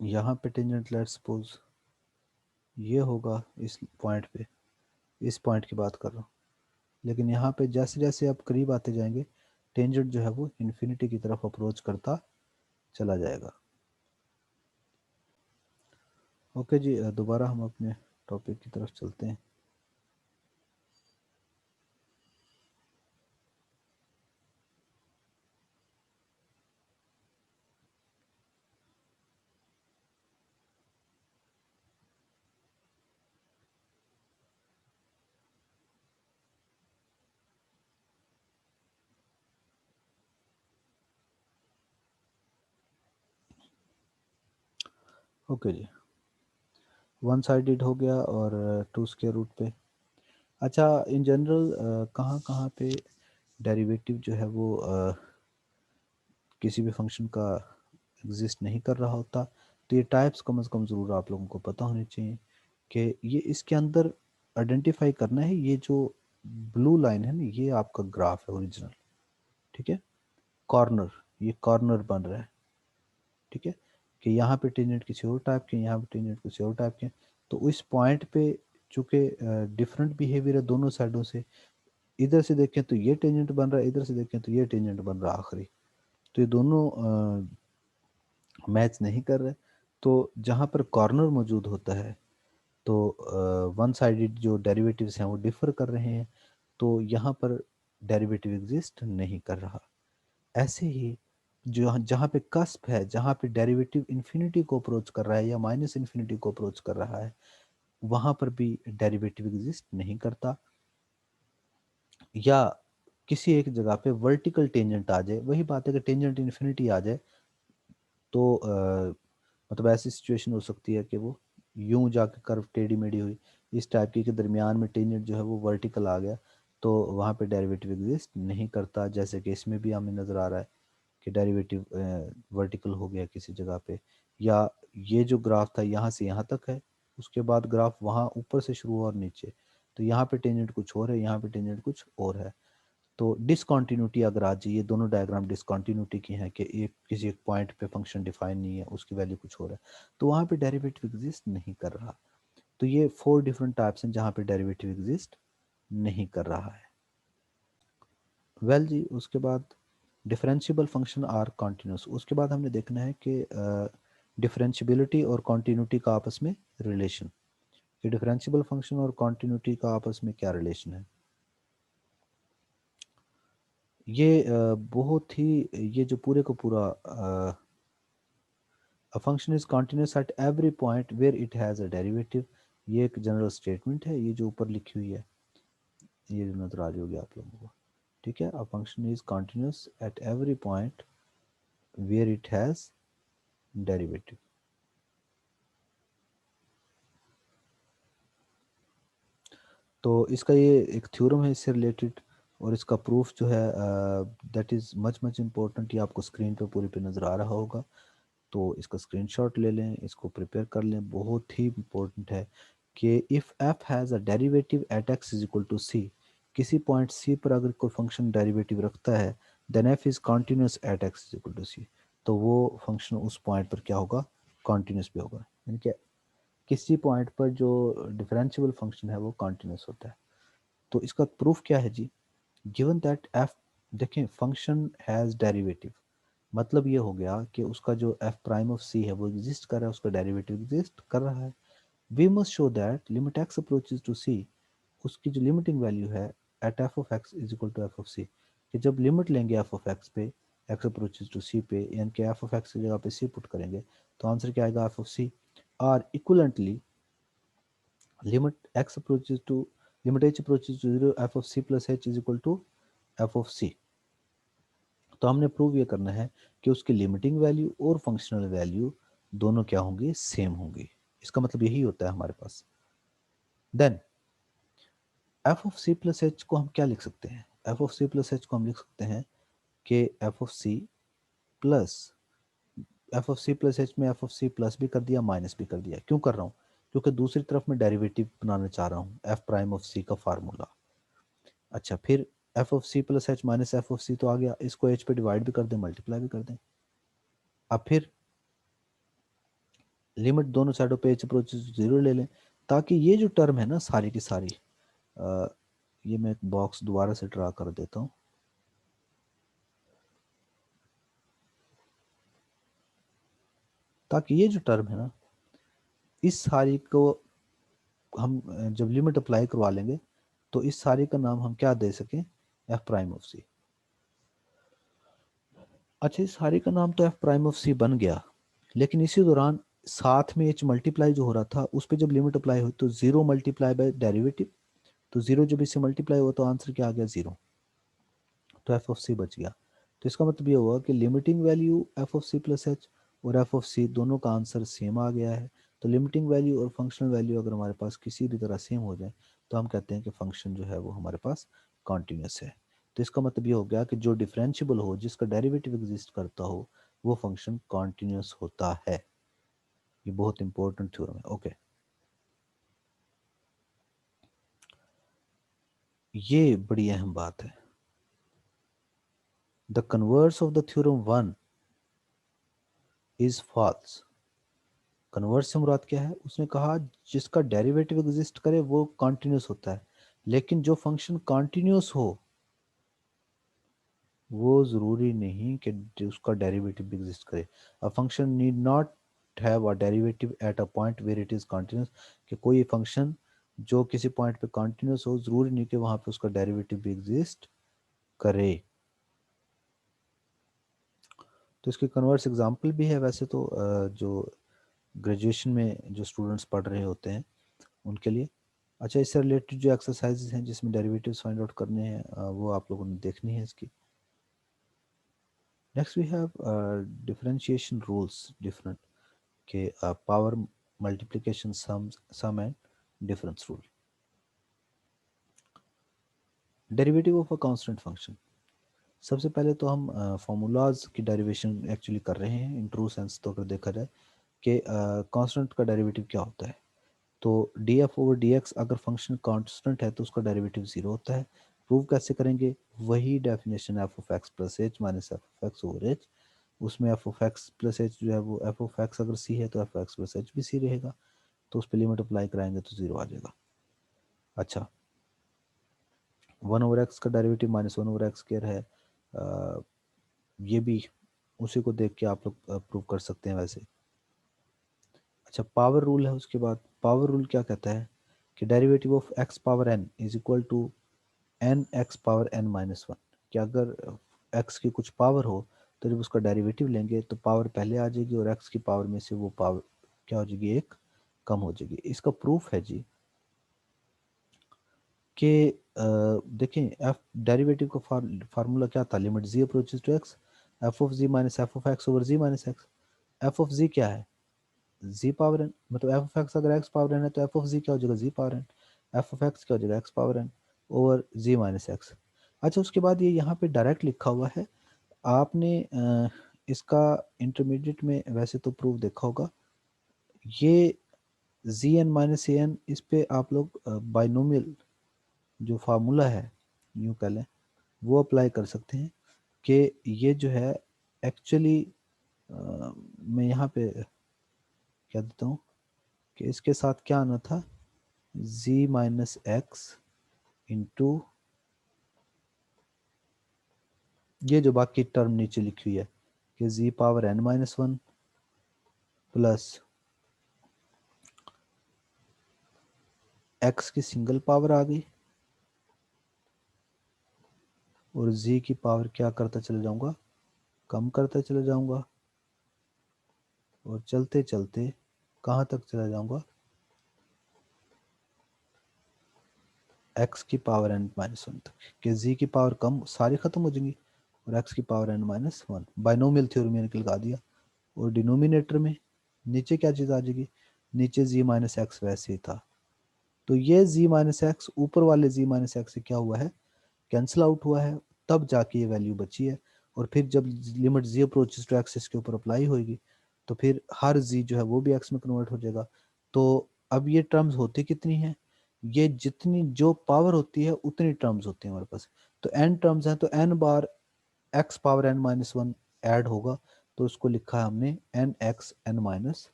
यहाँ पे टेंजेंट लेट्स सपोज ये होगा इस पॉइंट पे, इस पॉइंट की बात कर रहा हूँ, लेकिन यहाँ पे जैसे जैसे आप करीब आते जाएंगे टेंजेंट जो है वो इन्फिनिटी की तरफ अप्रोच करता चला जाएगा। ओके जी, दोबारा हम अपने टॉपिक की तरफ चलते हैं। ओके जी, वन साइडेड हो गया और टू स्क्वायर रूट पे। अच्छा, इन जनरल कहाँ कहाँ पे डेरिवेटिव जो है वो किसी भी फंक्शन का एग्जिस्ट नहीं कर रहा होता, तो ये टाइप्स कम से कम ज़रूर आप लोगों को पता होनी चाहिए कि ये इसके अंदर आइडेंटिफाई करना है। ये जो ब्लू लाइन है ना, ये आपका ग्राफ है ओरिजिनल, ठीक है। कॉर्नर, ये कॉर्नर बन रहा है, ठीक है, कि यहाँ पे टेंजेंट किसी और टाइप के, यहाँ पे टेंजेंट किसी और टाइप के। तो इस पॉइंट पे चूंकि डिफरेंट बिहेवियर है दोनों साइडों से, इधर से देखें तो ये टेंजेंट बन रहा है, इधर से देखें तो ये टेंजेंट बन रहा है आखिरी, तो ये दोनों मैच नहीं कर रहे। तो जहाँ पर कॉर्नर मौजूद होता है तो वन साइडेड जो डेरिवेटिव्स हैं वो डिफर कर रहे हैं, तो यहाँ पर डेरिवेटिव एग्जिस्ट नहीं कर रहा। ऐसे ही जो जहाँ पे कस्प है, जहाँ पे डेरिवेटिव इन्फिनिटी को अप्रोच कर रहा है या माइनस इन्फिनिटी को अप्रोच कर रहा है, वहाँ पर भी डेरिवेटिव एग्जिस्ट नहीं करता। या किसी एक जगह पे वर्टिकल टेंजेंट आ जाए, वही बात है कि टेंजेंट इन्फिनिटी आ जाए, तो मतलब ऐसी सिचुएशन हो सकती है कि वो यूं जाके कर्व टेढ़ी मेढ़ी हुई इस टाइप की कि दरमियान में टेंजेंट जो है वो वर्टिकल आ गया, तो वहाँ पे डेरिवेटिव एग्जिस्ट नहीं करता। जैसे कि इसमें भी हमें नज़र आ रहा है कि डेरिवेटिव वर्टिकल हो गया किसी जगह पे, या ये जो ग्राफ था यहाँ से यहाँ तक है, उसके बाद ग्राफ वहाँ ऊपर से शुरू हुआ और नीचे, तो यहाँ पे टेंजेंट कुछ और है, यहाँ पे टेंजेंट कुछ और है। तो डिसकंटिन्यूटी अगर आ जाए, ये दोनों डायग्राम डिसकंटिन्यूटी की हैं कि एक किसी एक पॉइंट पे फंक्शन डिफाइन नहीं है, उसकी वैल्यू कुछ और है, तो वहाँ पे डेरिवेटिव एग्जिस्ट नहीं कर रहा। तो ये 4 डिफरेंट टाइप्स हैं जहाँ पे डेरिवेटिव एग्जिस्ट नहीं कर रहा है। वेल जी, उसके बाद डिफरेंशियबल फंक्शन आर कॉन्टिन्यूस। उसके बाद हमने देखना है कि डिफरेंशियबिलिटी और कॉन्टिन्यूटी का आपस में रिलेशन, कि डिफरेंशियबल फंक्शन और कॉन्टिन्यूटी का आपस में क्या रिलेशन है। ये बहुत ही, ये जो पूरे को पूरा a function is continuous at every point where it has a derivative, ये एक जनरल स्टेटमेंट है, ये जो ऊपर लिखी हुई है, ये जो नजर आ रही होगी आप लोगों को, ठीक है। A function is continuous at every point where it has derivative. तो इसका ये एक थ्योरम है इससे रिलेटेड, और इसका प्रूफ जो है that is much much important, ये आपको स्क्रीन पे पूरी पे नज़र आ रहा होगा। तो इसका स्क्रीनशॉट ले लें, इसको प्रिपेयर कर लें, बहुत ही इम्पोर्टेंट है कि if f has a derivative at x is equal to c, किसी पॉइंट सी पर अगर कोई फंक्शन डेरिवेटिव रखता है, then f is continuous at x is equal to c, तो वो फंक्शन उस पॉइंट पर क्या होगा, कॉन्टिन्यूस भी होगा। यानी कि किसी पॉइंट पर जो डिफरेंशियबल फंक्शन है वो कॉन्टिन्यूस होता है। तो इसका प्रूफ क्या है जी, गिवन दैट एफ, देखें फंक्शन हैज़ डेरिवेटिव, मतलब ये हो गया कि उसका जो एफ प्राइम ऑफ सी है वो एग्जिस्ट कर रहा है, उसका डेरिवेटिव एग्जिस्ट कर रहा है। We must show that limit x approaches to c, उसकी जो लिमिटिंग वैल्यू है at f of x is equal to f of c, कि जब लिमिट लेंगे एफ ऑफ एक्स पे, एक्स अप्रोचेज टू सी पे, यानी कि एफ ऑफ एक्स की जगह पे सी पुट करेंगे, तो आंसर क्या आएगा, एफ ऑफ सी। और equivalently limit x approaches to, limit h approaches to zero, f of c plus h is equal to f of c. तो हमने प्रूव ये करना है कि उसकी लिमिटिंग वैल्यू और फंक्शनल वैल्यू दोनों क्या होंगी, सेम होंगी। इसका मतलब यही होता है हमारे पास। Then f of c plus h को हम क्या लिख सकते हैं, f of c plus h को हम लिख सकते हैं कि f of c plus, f of c plus h में एफ ऑफ सी प्लस भी कर दिया, माइनस भी कर दिया। क्यों कर रहा हूँ, क्योंकि दूसरी तरफ मैं डेरिवेटिव बनाना चाह रहा हूँ, एफ प्राइम ऑफ सी का फार्मूला। अच्छा, फिर f of c plus h minus f of c तो आ गया, इसको एच पे डिवाइड भी कर दें, मल्टीप्लाई भी कर दें। अब फिर लिमिट दोनों साइडों पे एच अप्रोचेस जीरो ले लें, ताकि ये जो टर्म है ना सारी की सारी, अ, ये मैं एक बॉक्स दोबारा से ड्रा कर देता हूँ, ताकि ये जो टर्म है ना, इस सारी को हम जब लिमिट अप्लाई करवा लेंगे, तो इस सारी का नाम हम क्या दे सकें, एफ प्राइम ऑफ सी। अच्छा, इस सारी का नाम तो एफ प्राइम ऑफ सी बन गया, लेकिन इसी दौरान साथ में एच मल्टीप्लाई जो हो रहा था, उस पर जब लिमिट अप्लाई हुई तो जीरो मल्टीप्लाई बाय डेरिवेटिव, तो जीरो जब इससे मल्टीप्लाई हुआ तो आंसर क्या आ गया, जीरो। तो एफ ऑफ सी बच गया। तो इसका मतलब ये हुआ कि limiting value f of c plus h और एफ ऑफ सी दोनों का आंसर सेम आ गया है। तो लिमिटिंग वैल्यू और फंक्शनल वैल्यू अगर हमारे पास किसी भी तरह सेम हो जाए, तो हम कहते हैं कि फंक्शन जो है वो हमारे पास कॉन्टिन्यूस है। तो इसका मतलब ये हो गया कि जो डिफरेंशियबल हो, जिसका डेरिवेटिव एग्जिस्ट करता हो, वो फंक्शन कॉन्टिन्यूस होता है। ये बहुत इंपॉर्टेंट थ्योरम है। ओके, ये बड़ी अहम बात है। The converse of the theorem one is false. Converse से मुराद क्या है, उसने कहा जिसका डेरिवेटिव एग्जिस्ट करे वो कॉन्टिन्यूस होता है, लेकिन जो फंक्शन कॉन्टिन्यूस हो वो ज़रूरी नहीं कि उसका डेरिवेटिव भी एग्जिस्ट करे। A function need not have a derivative at a point where it is continuous, कि कोई फंक्शन जो किसी पॉइंट पे कॉन्टिन्यूस हो, ज़रूरी नहीं कि वहाँ पे उसका डेरिवेटिव भी एग्जिस्ट करे। तो इसके कन्वर्स एग्जांपल भी है वैसे तो, जो ग्रेजुएशन में जो स्टूडेंट्स पढ़ रहे होते हैं उनके लिए। अच्छा, इससे रिलेटेड जो एक्सरसाइजेज हैं जिसमें डेरिवेटिव्स फाइंड आउट करने हैं, वो आप लोगों ने देखनी है इसकी। Next we have differentiation rules different, के power multiplication sum and difference rule. Derivative of a constant function, सबसे पहले तो हम फार्मूलाज की डेरिवेशन एक्चुअली कर रहे हैं इन ट्रू सेंस। तो अगर देखा जाए कि कांस्टेंट का डेरिवेटिव क्या होता है, तो D f over d x अगर फंक्शन कांस्टेंट है तो उसका डेरिवेटिव जीरो होता है। प्रूव कैसे करेंगे? वही definition f of x plus h minus f of x over h, उसमें f of x plus h जो है वो एफ ऑफ एक्स अगर सी है तो एफ एक्स प्लस एच भी सी रहेगा, तो उस पर लिमिट अप्लाई कराएंगे तो जीरो आ जाएगा। अच्छा, वन ओवर एक्स का derivative minus one over x square है, ये भी उसी को देख के आप लोग प्रूव कर सकते हैं वैसे। अच्छा, पावर रूल है उसके बाद। पावर रूल क्या कहता है कि derivative of x power n is equal to n x power n minus one, कि अगर एक्स की कुछ पावर हो तो जब उसका डेरिवेटिव लेंगे तो पावर पहले आ जाएगी और एक्स की पावर में से वो पावर क्या हो जाएगी, एक कम हो जाएगी। इसका प्रूफ है जी कि देखें एफ डेरिवेटिव का फार्मूला क्या था, limit g approaches to x f of g minus f of x over g minus x. F of g क्या है, जी पावर एन, मतलब एफ ऑफ एक्स अगर एक्स पावर एन है तो f of g क्या हो जाएगा, g power n. F of x क्या हो जाएगा, x power n over g minus x. अच्छा, उसके बाद ये यहाँ पे डायरेक्ट लिखा हुआ है, आपने इसका इंटरमीडिएट में वैसे तो प्रूफ देखा होगा, ये G N minus A N, इस पे आप लोग बाइनोमियल जो फार्मूला है यूँ कह लें वो अप्लाई कर सकते हैं कि ये जो है एक्चुअली मैं यहाँ पे क्या देता हूँ कि इसके साथ क्या आना था, z माइनस एक्स इंटू ये जो बाकी टर्म नीचे लिखी हुई है कि z power n minus one plus x की सिंगल पावर आ गई और z की पावर क्या करता चले जाऊंगा, कम करता चले जाऊंगा और चलते चलते कहाँ तक चला जाऊंगा, x की पावर n माइनस वन तक, कि z की पावर कम सारी खत्म हो जाएंगी और x की power n minus one. Binomial theorem मैंने लगा दिया और डिनोमिनेटर में नीचे क्या चीज़ आ जाएगी, नीचे z माइनस एक्स वैसे ही था, तो ये z माइनस एक्स ऊपर वाले z माइनस एक्स से क्या हुआ है, कैंसिल आउट हुआ है, तब जाके ये वैल्यू बची है। और फिर जब limit z approaches to x इसके ऊपर अप्लाई होगी तो फिर हर z जो है वो भी x में कन्वर्ट हो जाएगा। तो अब ये टर्म्स होती कितनी हैं, ये जितनी जो पावर होती है उतनी टर्म्स होती हैं हमारे पास। तो n टर्म्स हैं तो n बार x power n minus one add होगा, तो उसको लिखा है हमने n x n minus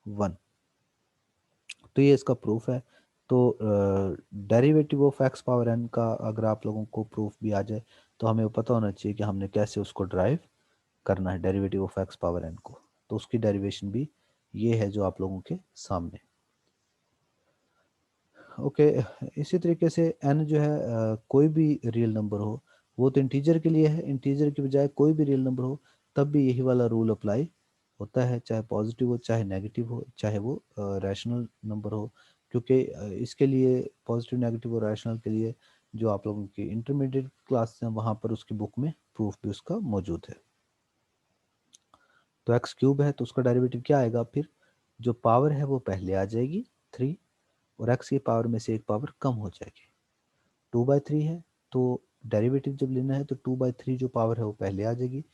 one. तो ये इसका प्रूफ है। तो derivative of x power n का अगर आप लोगों को प्रूफ भी आ जाए तो हमें पता होना चाहिए कि हमने कैसे उसको ड्राइव करना है, derivative of x power n को। तो उसकी डेरिवेशन भी ये है जो आप लोगों के सामने। ओके, इसी तरीके से एन जो है कोई भी रियल नंबर हो, वो तो इंटीजर के लिए है, इंटीजर के बजाय कोई भी रियल नंबर हो तब भी यही वाला रूल अप्लाई होता है, चाहे पॉजिटिव हो चाहे नेगेटिव हो चाहे वो रैशनल नंबर हो। क्योंकि इसके लिए पॉजिटिव नेगेटिव और रैशनल के लिए जो आप लोगों की इंटरमीडिएट क्लास है वहाँ पर उसकी बुक में प्रूफ भी उसका मौजूद है। तो एक्स क्यूब है तो उसका डेरिवेटिव क्या आएगा, फिर जो पावर है वो पहले आ जाएगी थ्री और एक्स की पावर में से एक पावर कम हो जाएगी। टू बाई थ्री है तो डेरिवेटिव जब लेना है तो टू बाई थ्री जो पावर है वो पहले आ जाएगी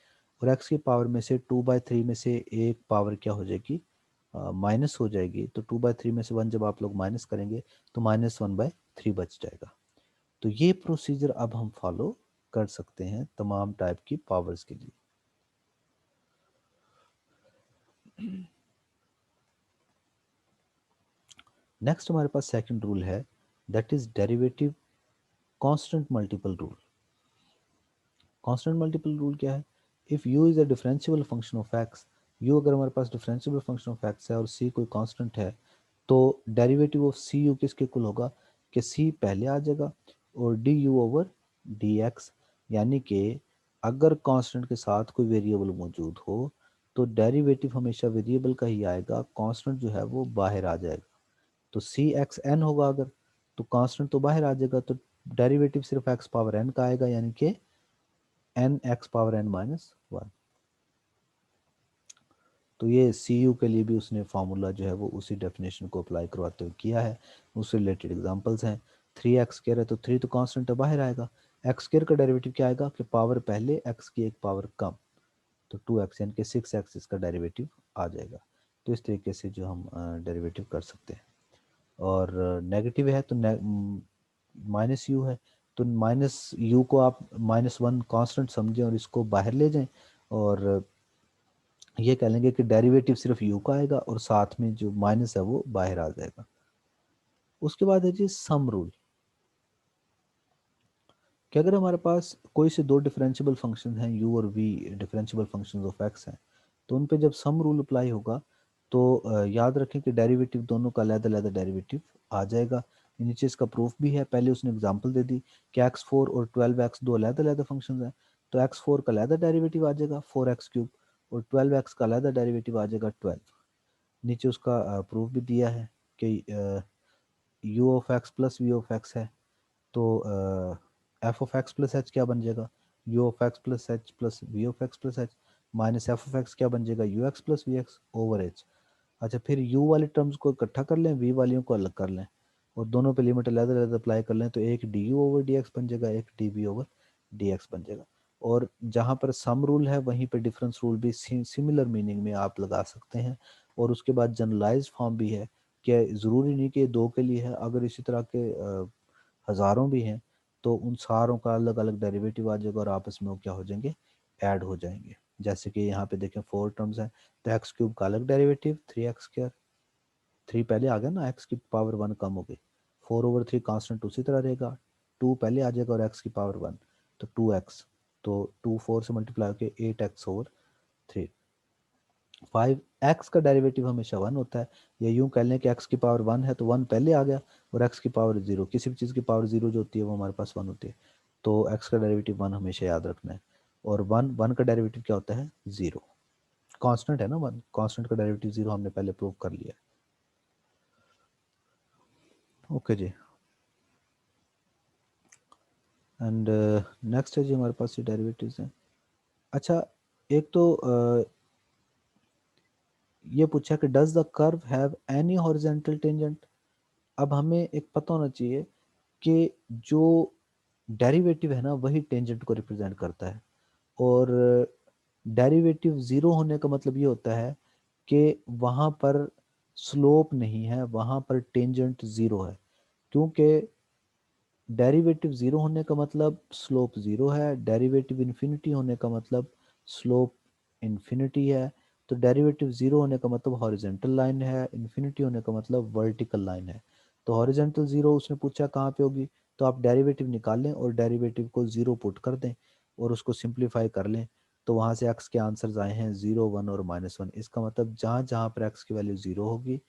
और एक्स की पावर में से टू बाई थ्री में से एक पावर क्या हो जाएगी, माइनस हो जाएगी। तो टू बाई थ्री में से वन जब आप लोग माइनस करेंगे तो माइनस वन बाई थ्री बच जाएगा। तो ये प्रोसीजर अब हम फॉलो कर सकते हैं तमाम टाइप की पावर्स के लिए। नेक्स्ट हमारे पास सेकंड रूल है, that is derivative constant multiple rule. Constant multiple rule क्या है, if u is a differentiable function of x, u अगर हमारे पास डिफरेंशिएबल फंक्शन ऑफ x है और c कोई कांस्टेंट है तो डेरिवेटिव ऑफ सी यू किसके इक्वल होगा कि c पहले आ जाएगा और D u over d x. यानी कि अगर कांस्टेंट के साथ कोई वेरिएबल मौजूद हो तो डेरिवेटिव हमेशा वेरिएबल का ही आएगा, कांस्टेंट जो है वो बाहर आ जाएगा। तो सी एक्स एन होगा अगर, तो कांस्टेंट तो बाहर आ जाएगा, तो डेरिवेटिव सिर्फ एक्स पावर एन का आएगा, यानी कि n x power n minus one. तो ये सी यू के लिए भी उसने फार्मूला जो है वो उसी डेफिनेशन को अप्लाई करवाते हुए किया है। उससे रिलेटेड एग्जांपल्स हैं, थ्री एक्स स्क्वायर है तो थ्री तो कांस्टेंट है बाहर आएगा, एक्स स्क्वायर का डेरिवेटिव क्या आएगा कि पावर पहले एक्स की एक पावर कम, तो टू एक्स यानी कि सिक्स एक्स इसका डेरिवेटिव आ जाएगा। तो इस तरीके से जो हम डेरिवेटिव कर सकते हैं। और नेगेटिव है तो माइनस यू है, तो माइनस यू को आप -1 कांस्टेंट समझें और इसको बाहर ले जाएं और ये कह लेंगे कि डेरिवेटिव सिर्फ यू का आएगा और साथ में जो माइनस है वो बाहर आ जाएगा। उसके बाद है जी सम रूल, कि अगर हमारे पास कोई से दो डिफरेंशियबल फंक्शन हैं u और v, differentiable functions of x हैं, तो उन पे जब सम रूल अप्लाई होगा तो याद रखें कि डेरिवेटिव दोनों का अलग-अलग डेरिवेटिव आ जाएगा। नीचे इसका प्रूफ भी है, पहले उसने एग्जांपल दे दी कि x4 और 12x दो अलग-अलग फंक्शंस हैं, तो x4 का अलग डेरिवेटिव आ जाएगा 4x³ और 12x का अलग डेरिवेटिव आ जाएगा 12। नीचे उसका प्रूफ भी दिया है कि u of x plus v of x है, तो f of x plus h क्या बन जाएगा, u of x plus h plus v of x plus h, minus f of x क्या बन जाएगा, u x plus v x over h. अच्छा, फिर u वाले टर्म्स को इकट्ठा कर लें, v वालियों को अलग कर लें और दोनों पे लिमिट अलग अलग अप्लाई कर लें, तो एक d u over d x बन जाएगा, एक d v over d x बन जाएगा। और जहाँ पर सम रूल है वहीं पर डिफरेंस रूल भी सिमिलर मीनिंग में आप लगा सकते हैं। और उसके बाद जनरलाइज फॉर्म भी है कि ज़रूरी नहीं कि दो के लिए है, अगर इसी तरह के हज़ारों भी हैं तो उन सारों का अलग अलग डेरिवेटिव आ जाएगा और आपस में वो क्या हो जाएंगे, ऐड हो जाएंगे। जैसे कि यहाँ पे देखें 4 टर्म्स हैं, तो x³ का अलग डेरिवेटिव 3x², 3 पहले आ गया ना, x की पावर 1 कम हो गई, 4/3 कांस्टेंट उसी तरह रहेगा, 2 पहले आ जाएगा और x की पावर 1 तो 2x, तो 2 4 से मल्टीप्लाई होकर 8x/3। 5x का डेरिवेटिव हमेशा 1 होता है, या यूं कह लें कि x की पावर 1 है तो 1 पहले आ गया और x की पावर 0, किसी भी चीज़ की पावर 0 जो होती है वो हमारे पास 1 होती है, तो x का डेरिवेटिव 1 हमेशा याद रखना है। और 1 का डेरिवेटिव क्या होता है, 0। कांस्टेंट है ना 1, कांस्टेंट का डेरिवेटिव 0 हमने पहले प्रूव कर लिया। ओके जी, एंड नेक्स्ट है जी हमारे पास ये डेरिवेटिव्स हैं। अच्छा, एक तो ये पूछा कि does the curve have any horizontal tangent. अब हमें एक पता होना चाहिए कि जो डेरिवेटिव है ना वही टेंजेंट को रिप्रेजेंट करता है, और डेरिवेटिव ज़ीरो होने का मतलब ये होता है कि वहाँ पर स्लोप नहीं है, वहाँ पर टेंजेंट ज़ीरो है, क्योंकि डेरिवेटिव ज़ीरो होने का मतलब स्लोप ज़ीरो है, डेरिवेटिव इन्फिनिटी होने का मतलब स्लोप इन्फिनिटी है। तो डेरिवेटिव ज़ीरो होने का मतलब हॉरिजेंटल लाइन है, इन्फिनिटी होने का मतलब वर्टिकल लाइन है। तो हॉरिजेंटल ज़ीरो उसने पूछा कहाँ पे होगी, तो आप डेरिवेटिव निकाल लें और डेरिवेटिव को ज़ीरो पुट कर दें और उसको सिंप्लीफाई कर लें, तो वहाँ से एक्स के आंसर्स आए हैं 0 1 और -1। इसका मतलब जहाँ जहाँ पर एक्स की वैल्यू ज़ीरो होगी,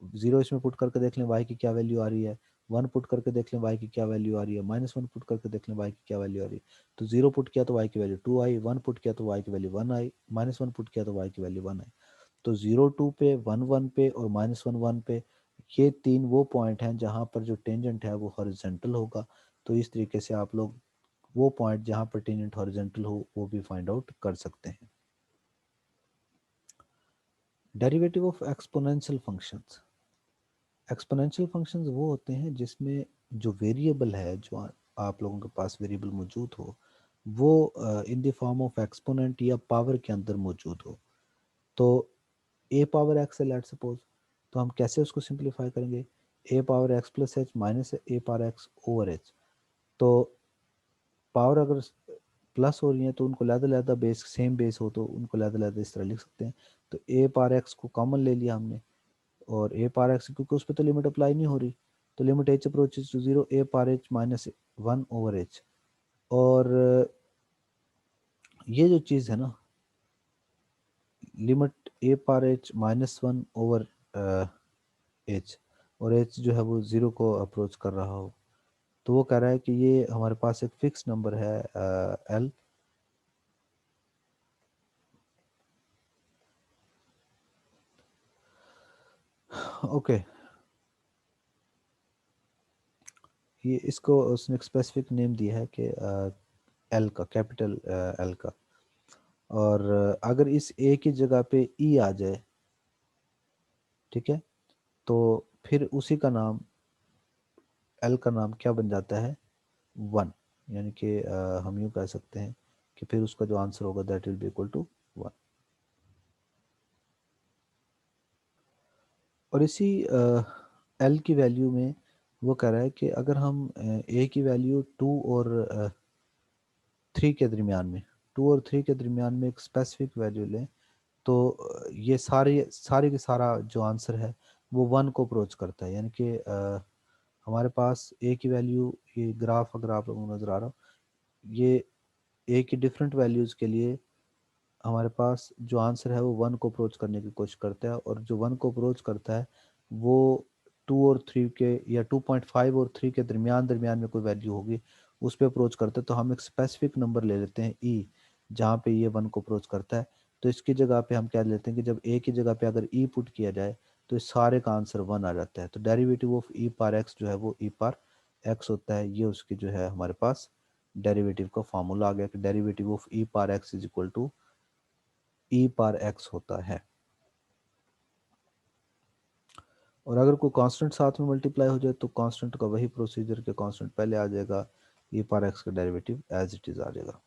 0 इसमें पुट करके देख लें y की क्या वैल्यू आ रही है, 1 पुट करके देख लें y की क्या वैल्यू आ रही है, -1 पुट करके देख लें y की क्या वैल्यू आ रही है। तो 0 पुट किया तो y की वैल्यू 2 आई, 1 पुट किया तो y की वैल्यू 1 आई, -1 पुट किया तो y की वैल्यू 1 आई। तो 0 2 पे, 1 1 पे और -1 1 पे, ये तीन वो पॉइंट हैं जहाँ पर जो टेंजेंट है वो हॉरिजेंटल होगा। तो इस तरीके से आप लोग वो पॉइंट जहाँ पर टेंजेंट हॉरिजेंटल हो वो भी फाइंड आउट कर सकते हैं। Derivative of exponential functions. Exponential functions वो होते हैं जिसमें जो वेरिएबल है, जो आप लोगों के पास वेरिएबल मौजूद हो, वो in the form of exponent या पावर के अंदर मौजूद हो। तो ए पावर एक्स है लेट्स सपोज, तो हम कैसे उसको सिंप्लीफाई करेंगे, a power x plus h minus a power x over h. तो पावर अगर प्लस हो रही है तो उनको लहदा लहदा बेस, सेम बेस हो तो उनको लहदा लहदा इस तरह लिख सकते हैं। तो ए पावर एक्स को कॉमन ले लिया हमने, और ए पावर एक्स क्योंकि उस पर तो लिमिट अप्लाई नहीं हो रही, तो limit h approaches to zero, a power h minus 1 over h. और ये जो चीज़ है ना, limit a power h -1 over h, और एच जो है वो ज़ीरो को अप्रोच कर रहा हो, तो वो कह रहा है कि ये हमारे पास एक फिक्स नंबर है एल। ओके, ये इसको उसने एक स्पेसिफिक नेम दिया है कि एल का, कैपिटल एल का। और अगर इस ए की जगह पे ई आ जाए, ठीक है, तो फिर उसी का नाम, एल का नाम क्या बन जाता है, 1। यानी कि हम यूँ कह सकते हैं कि फिर उसका जो आंसर होगा that will be equal to 1। और इसी एल की वैल्यू में वो कह रहा है कि अगर हम ए की वैल्यू 2 और 3 के दरमियान में एक स्पेसिफिक वैल्यू लें, तो ये सारे सारे के सारा जो आंसर है वो 1 को अप्रोच करता है। यानी कि हमारे पास ए की वैल्यू, ये ग्राफ अगर आप लोगों को नज़र आ रहा हो, ये ए की डिफरेंट वैल्यूज़ के लिए हमारे पास जो आंसर है वो 1 को अप्रोच करने की कोशिश करता है, और जो 1 को अप्रोच करता है वो 2 और 3 के, या 2.5 और 3 के दरमियान दरमियान में कोई वैल्यू होगी उस पर अप्रोच करता है। तो हम एक स्पेसिफिक नंबर ले लेते हैं ई, जहाँ पे ये 1 को अप्रोच करता है। तो इसकी जगह पे हम क्या लेते हैं कि जब ए की जगह पे अगर ई पुट किया जाए तो इस सारे का आंसर 1 आ जाता है। तो derivative of e power x जो है वो ई पार एक्स होता है। ये उसकी जो है हमारे पास डेरिवेटिव का फार्मूला आ गया कि derivative of e power x is equal to e power x होता है। और अगर कोई कांस्टेंट साथ में मल्टीप्लाई हो जाए तो कांस्टेंट का वही प्रोसीजर के कांस्टेंट पहले आ जाएगा, ई पार एक्स का डेरिवेटिव एज इट इज आ जाएगा।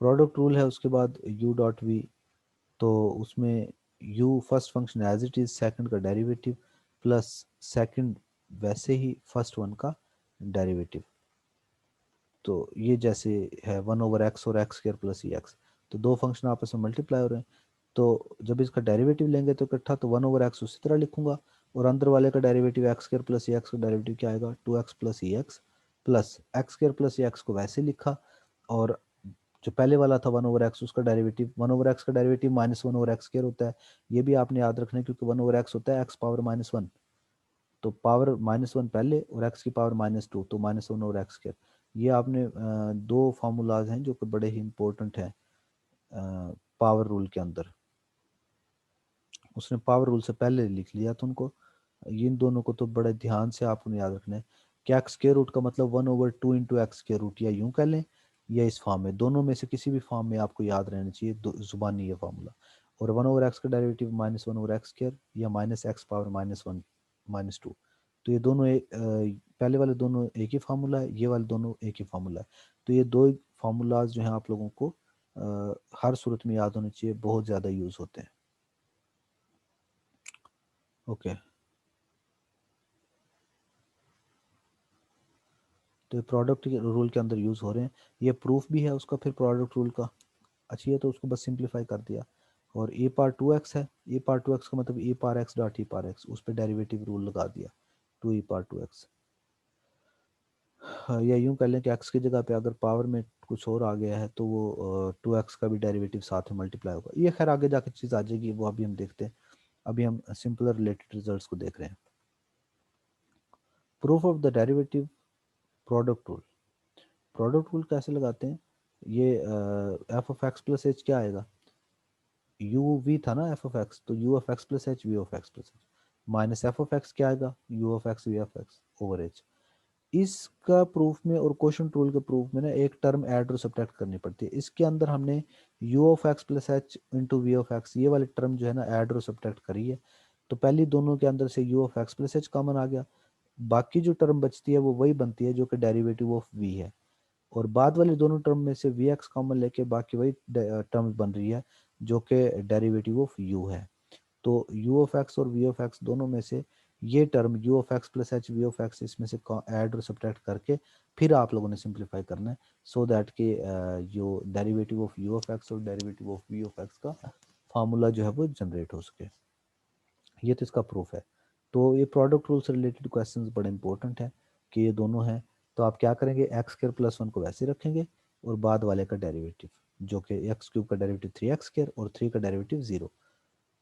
प्रोडक्ट रूल है उसके बाद यू डॉट वी, तो उसमें u first function as it is, second का डेरिवेटिव प्लस सेकंड वैसे ही फर्स्ट वन का डेरिवेटिव। तो ये जैसे है 1/x और x square plus e x, तो दो फंक्शन आपस में मल्टीप्लाई हो रहे हैं। तो जब इसका डेरिवेटिव लेंगे तो इकट्ठा तो 1/x उसी तरह लिखूंगा, और अंदर वाले का derivative x square plus e x का डेरिवेटिव क्या आएगा, 2x plus e x plus x square plus e x को वैसे लिखा, और जो पहले वाला था 1/x उसका डेरिवेटिव, 1/x का डेरिवेटिव -1/x स्क्वायर होता है। ये भी आपने याद रखना है क्योंकि 1/x होता है एक्स पावर -1, तो पावर -1 पहले और एक्स की पावर -2, तो -1/x स्क्वायर। ये आपने दो फार्मूलाज हैं जो कि बड़े ही इंपॉर्टेंट हैं पावर रूल के अंदर। उसने पावर रूल से पहले लिख लिया था उनको। इन दोनों को तो बड़े ध्यान से आपको याद रखना है कि एक्स स्क्वायर रूट का मतलब 1/2 इंटू एक्स स्क्वायर रूट, या यूं कह लें या इस फॉर्म में, दोनों में से किसी भी फॉर्म में आपको याद रहना चाहिए जुबानी ये फार्मूला। और 1/x का डेरिवेटिव -1/x स्क्वायर या -x पावर -1 -2, तो ये दोनों पहले वाले दोनों एक ही फार्मूला है, ये वाले दोनों एक ही फार्मूला है। तो ये दो फार्मूलाज जो हैं आप लोगों को हर सूरत में याद होने चाहिए, बहुत ज़्यादा यूज़ होते हैं। ओके, तो ये प्रोडक्ट रूल के अंदर यूज़ हो रहे हैं। ये प्रूफ भी है उसका फिर प्रोडक्ट रूल का। अच्छी है तो उसको बस सिंप्लीफाई कर दिया। और ए पार 2x है, ए पार 2x का मतलब ए पार x dot E power x, उस पर डेरिवेटिव रूल लगा दिया, 2e पार 2x। या यूं कर लें कि x की जगह पे अगर पावर में कुछ और आ गया है तो वो 2x का भी डेरिवेटिव साथ में मल्टीप्लाई होगा। ये खैर आगे जाके चीज़ आ जाएगी, वो अभी हम देखते हैं। अभी हम सिंपलर रिलेटेड रिजल्ट्स को देख रहे हैं। Proof of the derivative product rule. Product rule कैसे लगाते हैं, ये f of x plus h क्या आएगा, यू वी था ना एफ ऑफ एक्स, तो u of x plus h v of x plus h minus f of x क्या आएगा, u of x v of x over h. इसका proof में और क्वेश्चन रूल के प्रूफ में ना एक टर्म ऐड और सब्ट्रैक्ट करनी पड़ती है। इसके अंदर हमने u of x plus h into v of x, ये वाली टर्म जो है ना ऐड और सब्ट्रैक्ट करी है। तो पहली दोनों के अंदर से u of x plus h common आ गया, बाकी जो टर्म बचती है वो वही बनती है जो कि डेरिवेटिव ऑफ वी है। और बाद वाली दोनों टर्म में से वी एक्स कॉमन लेके बाकी वही टर्म बन रही है जो कि डेरिवेटिव ऑफ यू है। तो यू ऑफ एक्स और वी ऑफ एक्स दोनों में से ये term you of x plus h v of x, इसमें से ऐड और सब्ट्रैक्ट करके फिर आप लोगों ने सिंप्लीफाई करना है, सो दैट कि जो derivative of u of x और derivative of v of x का फार्मूला जो है वो जनरेट हो सके। ये तो इसका प्रूफ है। तो ये प्रोडक्ट रूल से रिलेटेड क्वेश्चंस बड़े इंपॉर्टेंट हैं कि ये दोनों हैं। तो आप क्या करेंगे, एक्स स्क्र प्लस वन को वैसे रखेंगे और बाद वाले का डेरिवेटिव जो कि एक्स क्यूब का डेरिवेटिव 3x² और 3 का derivative 0,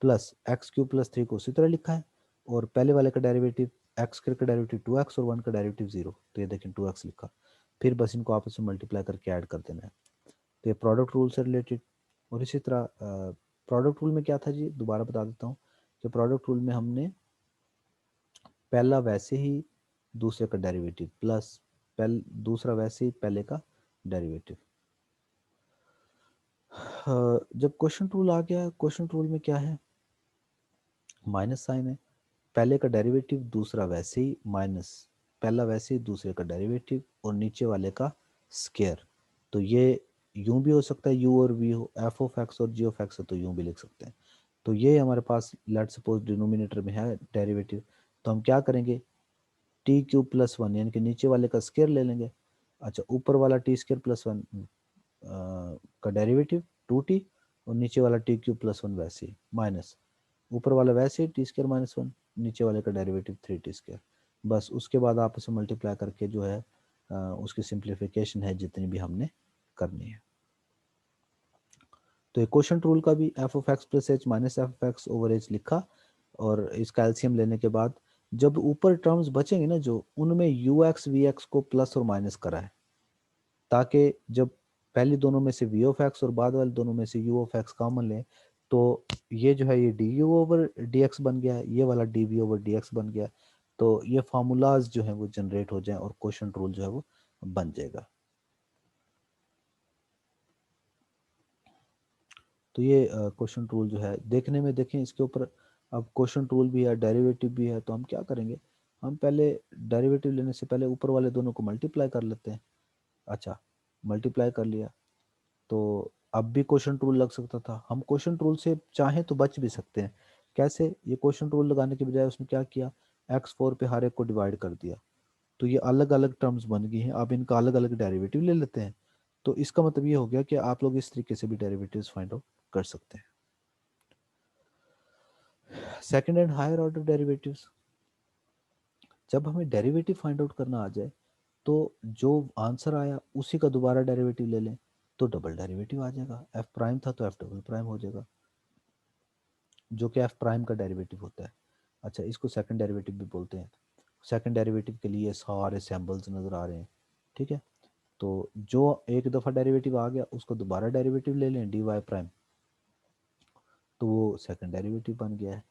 plus x cube plus 3 को उसी तरह लिखा है, और पहले वाले का डेरिवेटिव एक्स स्क्र का डेरिवेटिव 2x और 1 का डेरिवेटिव 0, तो ये देखें 2x लिखा। फिर बस इनको आपस में मल्टीप्लाई करके ऐड कर देना है। तो ये प्रोडक्ट रूल से रिलेटेड। और इसी तरह प्रोडक्ट रूल में क्या था जी, दोबारा बता देता हूँ कि प्रोडक्ट रूल में हमने पहला वैसे ही दूसरे का डेरिवेटिव प्लस दूसरा वैसे ही पहले का डेरिवेटिव। जब क्वेश्चन रूल आ गया, क्वेश्चन रूल में क्या है, माइनस साइन है, पहले का डेरिवेटिव दूसरा वैसे ही माइनस पहला वैसे ही दूसरे का डेरिवेटिव और नीचे वाले का स्केयर। तो ये यूं भी हो सकता है, यू और वी हो, एफ ऑफ एक्स और जी ऑफ एक्स है तो यूं भी लिख सकते हैं। तो ये हमारे पास लेट सपोज डिनोमिनेटर में है डेरिवेटिव, तो हम क्या करेंगे, टी क्यूब प्लस वन यानी कि नीचे वाले का स्केयर ले लेंगे। अच्छा, ऊपर वाला टी स्केयर प्लस वन का डेरिवेटिव 2t, और नीचे वाला टी क्यूब प्लस वन वैसे ही माइनस, ऊपर वाला वैसे ही टी स्केयर माइनस वन, नीचे वाले का डेरिवेटिव 3t स्केयर। बस उसके बाद आप उसे मल्टीप्लाई करके जो है उसकी सिंप्लीफिकेशन है जितनी भी हमने करनी है। तो ये क्वोशंट रूल का भी F of x plus h minus f of x over H लिखा, और इसका एलसीएम लेने के बाद जब ऊपर टर्म्स बचेंगे ना जो, उनमें यू एक्स वी एक्स को प्लस और माइनस करा है, ताकि जब पहली दोनों में से वी ऑफ एक्स और बाद वाले दोनों में से यू ऑफ एक्स कॉमन लें, तो ये जो है ये d u over d x बन गया, ये वाला d v over d x बन गया। तो ये फार्मूलाज जो है वो जनरेट हो जाए और क्वोशंट रूल जो है वो बन जाएगा। तो ये क्वोशंट रूल जो है देखने में, देखें इसके ऊपर, अब क्वोशंट रूल भी है डेरिवेटिव भी है, तो हम क्या करेंगे, हम पहले डेरिवेटिव लेने से पहले ऊपर वाले दोनों को मल्टीप्लाई कर लेते हैं। अच्छा, मल्टीप्लाई कर लिया, तो अब भी क्वोशंट रूल लग सकता था, हम क्वोशंट रूल से चाहे तो बच भी सकते हैं। कैसे, ये क्वोशंट रूल लगाने के बजाय उसने क्या किया, x4 पे हर एक को डिवाइड कर दिया, तो ये अलग अलग टर्म्स बन गई हैं, अब इनका अलग अलग डेरिवेटिव ले लेते हैं। तो इसका मतलब ये हो गया कि आप लोग इस तरीके से भी डेरिवेटिव्स फाइंड आउट कर सकते हैं। Second and higher order derivatives, जब हमें डेरिवेटिव फाइंड आउट करना आ जाए, तो जो आंसर आया उसी का दोबारा डेरिवेटिव ले लें, तो डबल डेरिवेटिव आ जाएगा। एफ प्राइम था तो एफ डबल प्राइम हो जाएगा, जो कि एफ प्राइम का डेरिवेटिव होता है। अच्छा, इसको सेकंड डेरिवेटिव भी बोलते हैं। सेकंड डेरिवेटिव के लिए सारे सैम्बल्स नज़र आ रहे हैं, ठीक है। तो जो एक दफ़ा डेरिवेटिव आ गया उसको दोबारा डेरिवेटिव ले लें डी वाई प्राइम, तो वो सेकंड डेरिवेटिव बन गया है।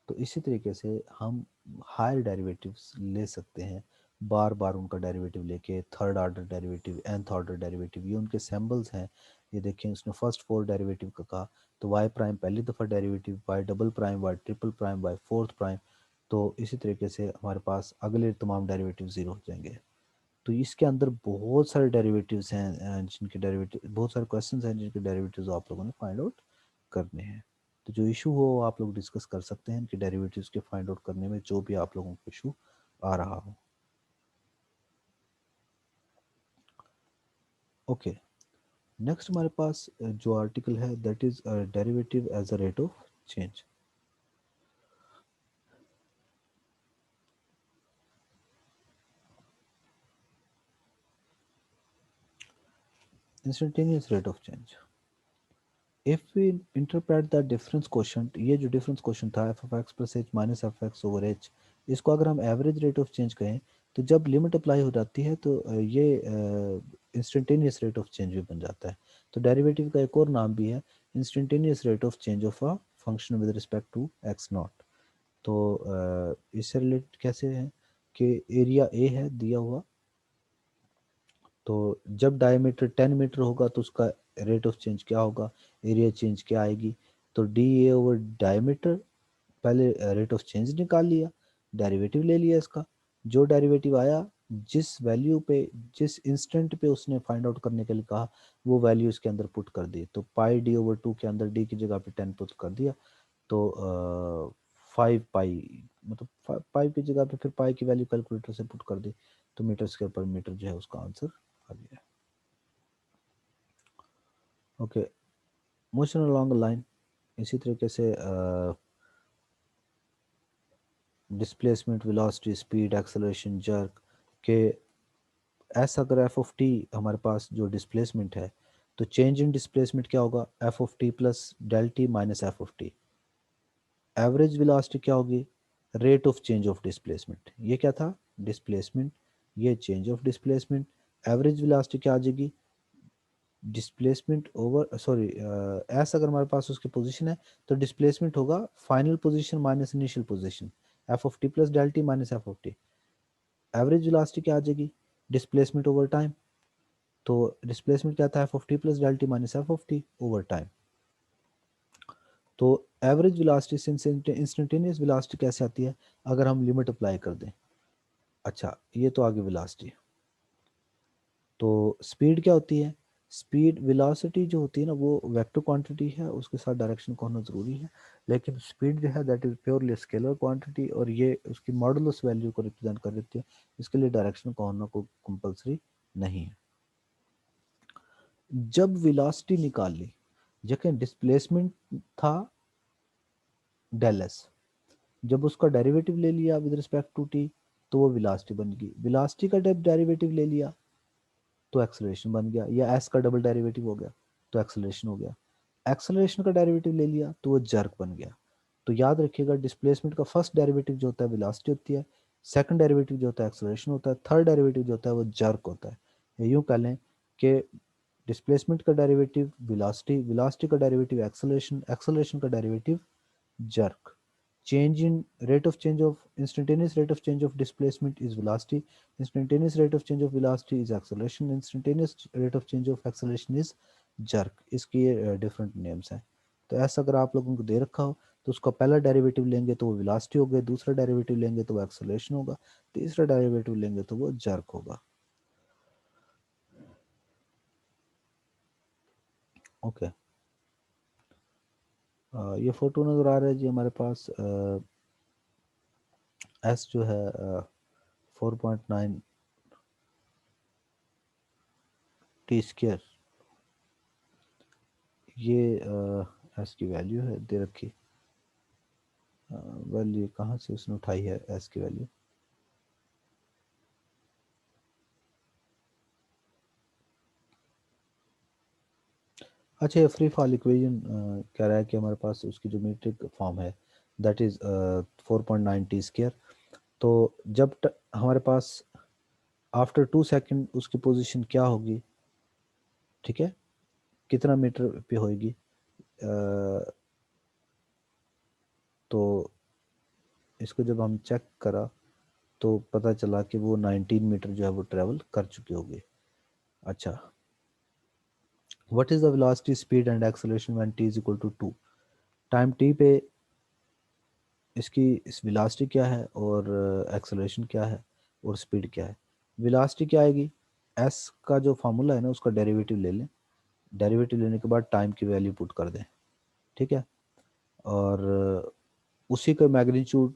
तो इसी तरीके से हम हायर डेरिवेटिव्स ले सकते हैं, बार बार उनका डेरिवेटिव लेके, third order derivative, nth order derivative, ये उनके सैम्बल्स हैं। ये देखें, उसने फर्स्ट फोर डेरिवेटिव का कहा, तो वाई प्राइम पहली दफ़ा derivative, y double prime, y triple prime, y fourth prime. तो इसी तरीके से हमारे पास अगले तमाम डेरिवेटिव ज़ीरो हो जाएंगे। तो इसके अंदर बहुत सारे डेरिवेटिव्स हैं जिनके डेरिवेटिव, बहुत सारे क्वेश्चंस हैं जिनके डेरिवेटिव्स आप लोगों ने फाइंड आउट करने हैं। तो जो इशू हो वो आप लोग डिस्कस कर सकते हैं इनके डेरिवेटिव्स के फाइंड आउट करने में, जो भी आप लोगों को इशू आ रहा हो। ओके, नेक्स्ट हमारे पास जो आर्टिकल है that is derivative as a rate of change. Instantaneous rate of change, if we interpret the difference quotient, ये जो डिफरेंस क्वोशंट था f of x plus h minus f x over h, इसको अगर हम average rate of change कहें, तो जब limit apply हो जाती है तो ये इंस्टेंटेनियस रेट ऑफ चेंज भी बन जाता है। तो डेरिवेटिव का एक और नाम भी है instantaneous rate of change of a function with respect to x nought. तो इससे रिलेटेड कैसे है कि एरिया ए है दिया हुआ, तो जब डायमीटर 10 मीटर होगा तो उसका रेट ऑफ चेंज क्या होगा, एरिया चेंज क्या आएगी, तो डी ए ओवर डायमीटर, पहले रेट ऑफ चेंज निकाल लिया, डेरिवेटिव ले लिया इसका, जो डेरिवेटिव आया, जिस वैल्यू पे, जिस इंस्टेंट पे उसने फाइंड आउट करने के लिए कहा, वो वैल्यू इसके अंदर पुट कर दी। तो पाई डी ओवर टू के अंदर डी की जगह पे 10 पुट कर दिया, तो 5 पाई, मतलब पाई की जगह पे फिर पाई की वैल्यू कैलकुलेटर से पुट कर दी, तो मीटर स्क्वायर पर मीटर जो है उसका आंसर आ गया। ओके, मोशन अलोंग लाइन, इसी तरीके से displacement, velocity, speed, acceleration, jerk के, ऐसा अगर एफ ऑफ टी हमारे पास जो डिस्प्लेसमेंट है, तो चेंज इन डिस्प्लेसमेंट क्या होगा, f of t plus del t minus f of t. Average velocity क्या होगी, rate of change of displacement, ये क्या था डिस्प्लेसमेंट, ये change of displacement, average velocity क्या आ जाएगी, डिस्प्लेसमेंट ओवर, सॉरी, ऐसा अगर हमारे पास उसकी पोजीशन है, तो डिस्प्लेसमेंट होगा final position minus initial position, f of t plus del t minus f of t. Average velocity क्या आ जाएगी, डिस्प्लेसमेंट ओवर टाइम, तो डिस्प्लेसमेंट क्या था, f of t plus del t minus f of t over time. तो average velocity से instantaneous velocity कैसे आती है, अगर हम लिमिट अप्लाई कर दें। अच्छा, ये तो आगे वेलोसिटी, तो स्पीड क्या होती है, स्पीड वेलोसिटी जो होती है ना वो वेक्टर क्वांटिटी है, उसके साथ डायरेक्शन का होना ज़रूरी है, लेकिन स्पीड जो है that is purely scalar quantity और ये उसकी मॉडुलस वैल्यू को रिप्रेजेंट कर देती है, इसके लिए डायरेक्शन का होना कोई कंपलसरी नहीं है। जब वेलोसिटी निकाली, जबकि डिस्प्लेसमेंट था डेल एस, जब उसका डेरिवेटिव ले लिया विद रिस्पेक्ट टू टी तो वो वेलोसिटी बन गई, वेलोसिटी का जब डेरिवेटिव ले लिया तो एक्सेलरेशन बन गया, या एस का डबल डेरिवेटिव हो गया तो एक्सेलरेशन हो गया, एक्सेलरेशन का डेरिवेटिव ले लिया तो वो जर्क बन गया। तो याद रखिएगा डिस्प्लेसमेंट का फर्स्ट डेरिवेटिव जो होता है वेलोसिटी होती है, सेकंड डेरिवेटिव जो होता है एक्सेलरेशन होता है, थर्ड डेरिवेटिव जो होता है वो जर्क होता है। या यूँ कह लें कि डिस्प्लेसमेंट का डेरिवेटिव वेलोसिटी, वेलोसिटी का डेरिवेटिव एक्सेलरेशन, एक्सेलरेशन का derivative jerk. Change in rate of change of instantaneous rate of change of displacement is velocity. Instantaneous rate of change of velocity is acceleration. Instantaneous rate of change of acceleration is jerk. इसके different names हैं। तो ऐसा अगर आप लोगों को दे रखा हो तो उसका पहला डेरिवेटिव लेंगे तो वो वेलोसिटी हो गया, दूसरा डेरिवेटिव लेंगे तो वो एक्सेलरेशन होगा, तीसरा डेरिवेटिव लेंगे तो वो जर्क होगा। ओके ये फोटो नजर आ रहा है जी हमारे पास, एस जो है 4.9 टी स्क्र, ये एस की वैल्यू है दे रखी, वैल्यू कहाँ से उसने उठाई है एस की वैल्यू, अच्छा ये फ्री फॉल इक्वेशन कह रहा है कि हमारे पास उसकी जो मीट्रिक फॉर्म है दैट इज़ 4.9 टी स्क्र। तो जब हमारे पास आफ्टर 2 सेकंड उसकी पोजीशन क्या होगी, ठीक है, कितना मीटर पे होगी, तो इसको जब हम चेक करा तो पता चला कि वो 19 मीटर जो है वो ट्रेवल कर चुकी होगी। अच्छा, what is the velocity speed and acceleration when t is equal to 2, time t पे इसकी इस वेलोसिटी क्या है और एक्सेलरेशन क्या है और स्पीड क्या है। वेलोसिटी क्या आएगी, s का जो फार्मूला है ना उसका डेरिवेटिव ले लें, डेरिवेटिव लेने के बाद टाइम की वैल्यू पुट कर दें, ठीक है, और उसी का मैग्नीट्यूड,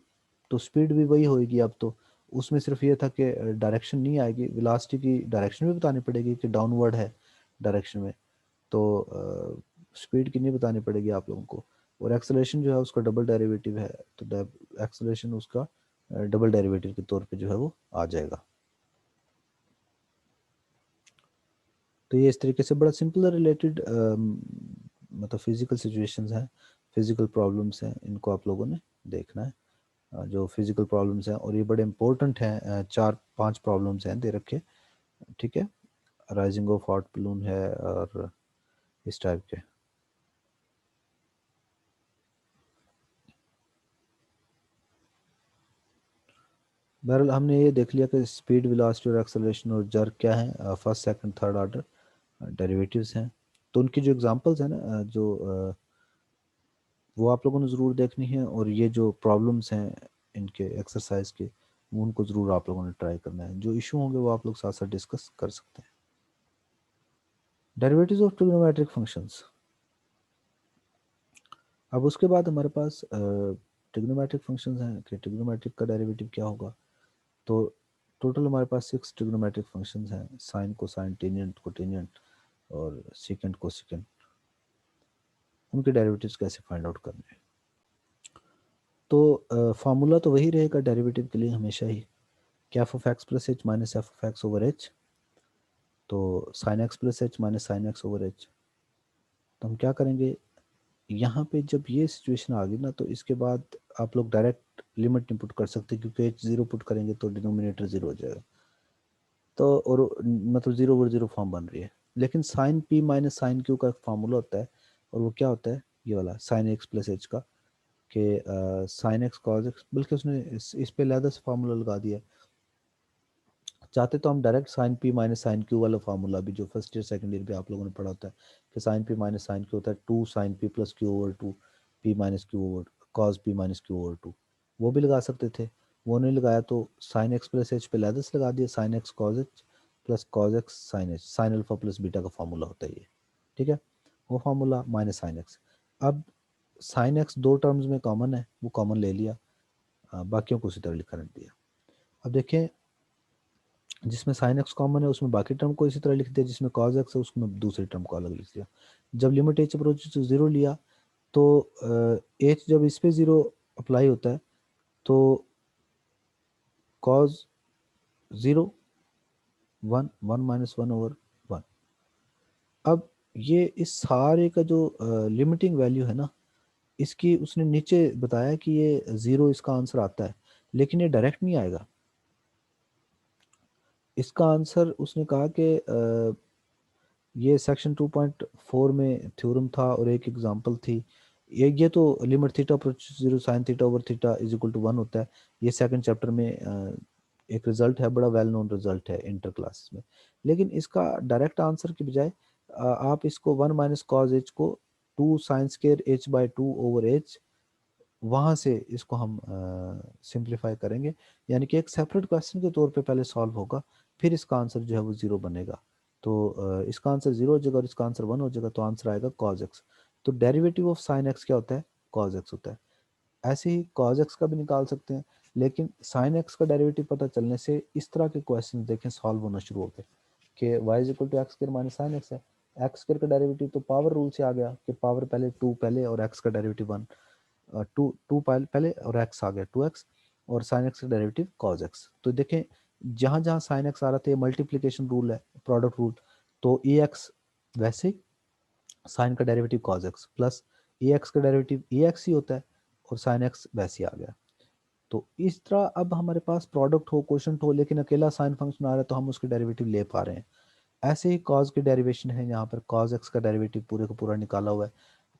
तो स्पीड भी वही होएगी। अब तो उसमें सिर्फ ये था कि डायरेक्शन नहीं आएगी, वेलोसिटी की डायरेक्शन भी बतानी पड़ेगी कि डाउनवर्ड है डायरेक्शन में, तो स्पीड कितनी बतानी पड़ेगी आप लोगों को, और एक्सेलरेशन जो है उसका डबल डेरिवेटिव है, तो एक्सेलरेशन उसका डबल डेरिवेटिव के तौर पे जो है वो आ जाएगा। तो ये इस तरीके से बड़ा सिंपल रिलेटेड मतलब फिजिकल सिचुएशंस हैं, फिजिकल प्रॉब्लम्स हैं, इनको आप लोगों ने देखना है। जो फिजिकल प्रॉब्लम्स हैं और ये बड़े इंपॉर्टेंट हैं, 4-5 प्रॉब्लम्स हैं दे रखे, ठीक है, राइजिंग ऑफ हॉट बलून है और इस टाइप के। बहरहाल हमने ये देख लिया कि स्पीड, वेलोसिटी और एक्सेलरेशन और जर्क क्या है, first second third order derivatives हैं। तो उनकी जो एग्जांपल्स हैं ना, वो आप लोगों ने ज़रूर देखनी है, और ये जो प्रॉब्लम्स हैं इनके एक्सरसाइज के वो उनको ज़रूर आप लोगों ने ट्राई करना है, जो इशू होंगे वो आप लोग साथ साथ डिस्कस कर सकते हैं। Derivatives of trigonometric functions. अब उसके बाद हमारे पास ट्रिग्नोमेट्रिक फंक्शंस हैं कि ट्रिग्नोमेट्रिक का डेरिवेटिव क्या होगा। तो टोटल हमारे पास 6 ट्रिग्नोमेट्रिक फंक्शंस हैं, साइन, कोसाइन, टेंजेंट, कोटेंजेंट और सेकेंट, कोसेकेंट। उनके डेरिवेटिव्स कैसे फाइंड आउट करने हैं, तो फार्मूला तो वही रहेगा डेरिवेटिव के लिए हमेशा ही, कि f of x plus h minus f of x over h, तो sine x plus h minus sine x over h. तो हम क्या करेंगे, यहाँ पे जब ये सिचुएशन आ गई ना तो इसके बाद आप लोग डायरेक्ट लिमिट नहीं पुट कर सकते, क्योंकि एच जीरो पुट करेंगे तो डिनोमिनेटर जीरो हो जाएगा, तो और मतलब जीरो ओवर जीरो फॉर्म बन रही है। लेकिन sine p minus sine q का फार्मूला होता है, और वो क्या होता है, ये वाला साइन एक्स प्लस एच का, कि साइन एक्स कॉज एक्स, बल्कि उसने इस पे अलग से फार्मूला लगा दिया है। चाहते तो हम direct sine p minus sine q वाला फार्मूला भी जो फर्स्ट ईयर सेकंड ईयर पे आप लोगों ने पढ़ा होता है कि sine p minus sine q होता है 2 sin p + q/2 p - q over cos p - q/2, वो भी लगा सकते थे। वो नहीं लगाया तो साइन एक्स प्लस एच पे लैदस लगा दिया, sine x cos h plus cos x sine h, sine alpha plus beta का फॉर्मूला होता है ये, ठीक है, वो फार्मूला माइनस साइन एक्स। अब साइन एक्स दो टर्म्स में कॉमन है, वो कॉमन ले लिया, बाकियों को उसी तरह लिखा रख दिया। अब देखें जिसमें साइन एक्स कॉमन है उसमें बाकी टर्म को इसी तरह लिख दिया, जिसमें कॉज एक्स है उसमें दूसरी टर्म को अलग लिख दिया। जब limit h approach to zero लिया तो एच जब इस पे जीरो अप्लाई होता है तो cause zero one, one minus one over one. अब ये इस सारे का जो लिमिटिंग वैल्यू है ना, इसकी उसने नीचे बताया कि ये ज़ीरो इसका आंसर आता है, लेकिन ये डायरेक्ट नहीं आएगा। इसका आंसर उसने कहा कि ये सेक्शन 2.4 में थ्योरम था और एक एग्जांपल थी। ये तो limit theta approach zero sine theta over theta is equal to one होता है। ये सेकंड चैप्टर में एक रिजल्ट है, बड़ा वेल नोन रिजल्ट है इंटर क्लासेस में। लेकिन इसका डायरेक्ट आंसर की बजाय आप इसको वन माइनस कॉज एच को two sine square h by two over h, वहाँ से इसको हम सिंप्लीफाई करेंगे, यानी कि एक सेपरेट क्वेश्चन के तौर पे पहले सॉल्व होगा, फिर इसका आंसर जो है वो ज़ीरो बनेगा। तो इसका आंसर ज़ीरो हो जाएगा और इसका आंसर वन हो जाएगा, तो आंसर आएगा कॉज एक्स। तो डेरिवेटिव ऑफ साइन एक्स क्या होता है? कॉज एक्स होता है। ऐसे ही कॉज एक्स का भी निकाल सकते हैं, लेकिन साइन एक्स का डेरिवेटिव पता चलने से इस तरह के क्वेश्चन देखें सॉल्व होना शुरू हो गए कि y is equal to x square minus sine x है। एक्स स्क्वायर का डेरिवेटिव तो पावर रूल से आ गया कि पावर पहले टू पहले और एक्स का डेरिवेटिव वन, टू टू पहले और एक्स आ गया टू एक्स, और साइन एक्स का डेरिवेटिव कॉज एक्स। तो देखें जहां जहां साइन एक्स आ रहा था ये मल्टीप्लीकेशन रूल है, प्रोडक्ट रूल, तो ए एक्स वैसे साइन का डेरिवेटिव कॉज एक्स प्लस ए एक्स का डेरिवेटिव ए एक्स ही होता है और साइन एक्स वैसे ही आ गया। तो इस तरह अब हमारे पास प्रोडक्ट हो क्वेश्चन हो लेकिन अकेला साइन फंक्शन आ रहा है तो हम उसके डेरिवेटिव ले पा रहे हैं। ऐसे ही कॉज की डेरिवेशन है, यहाँ पर कॉज एक्स का डेरिवेटिव पूरे का पूरा निकाला हुआ है,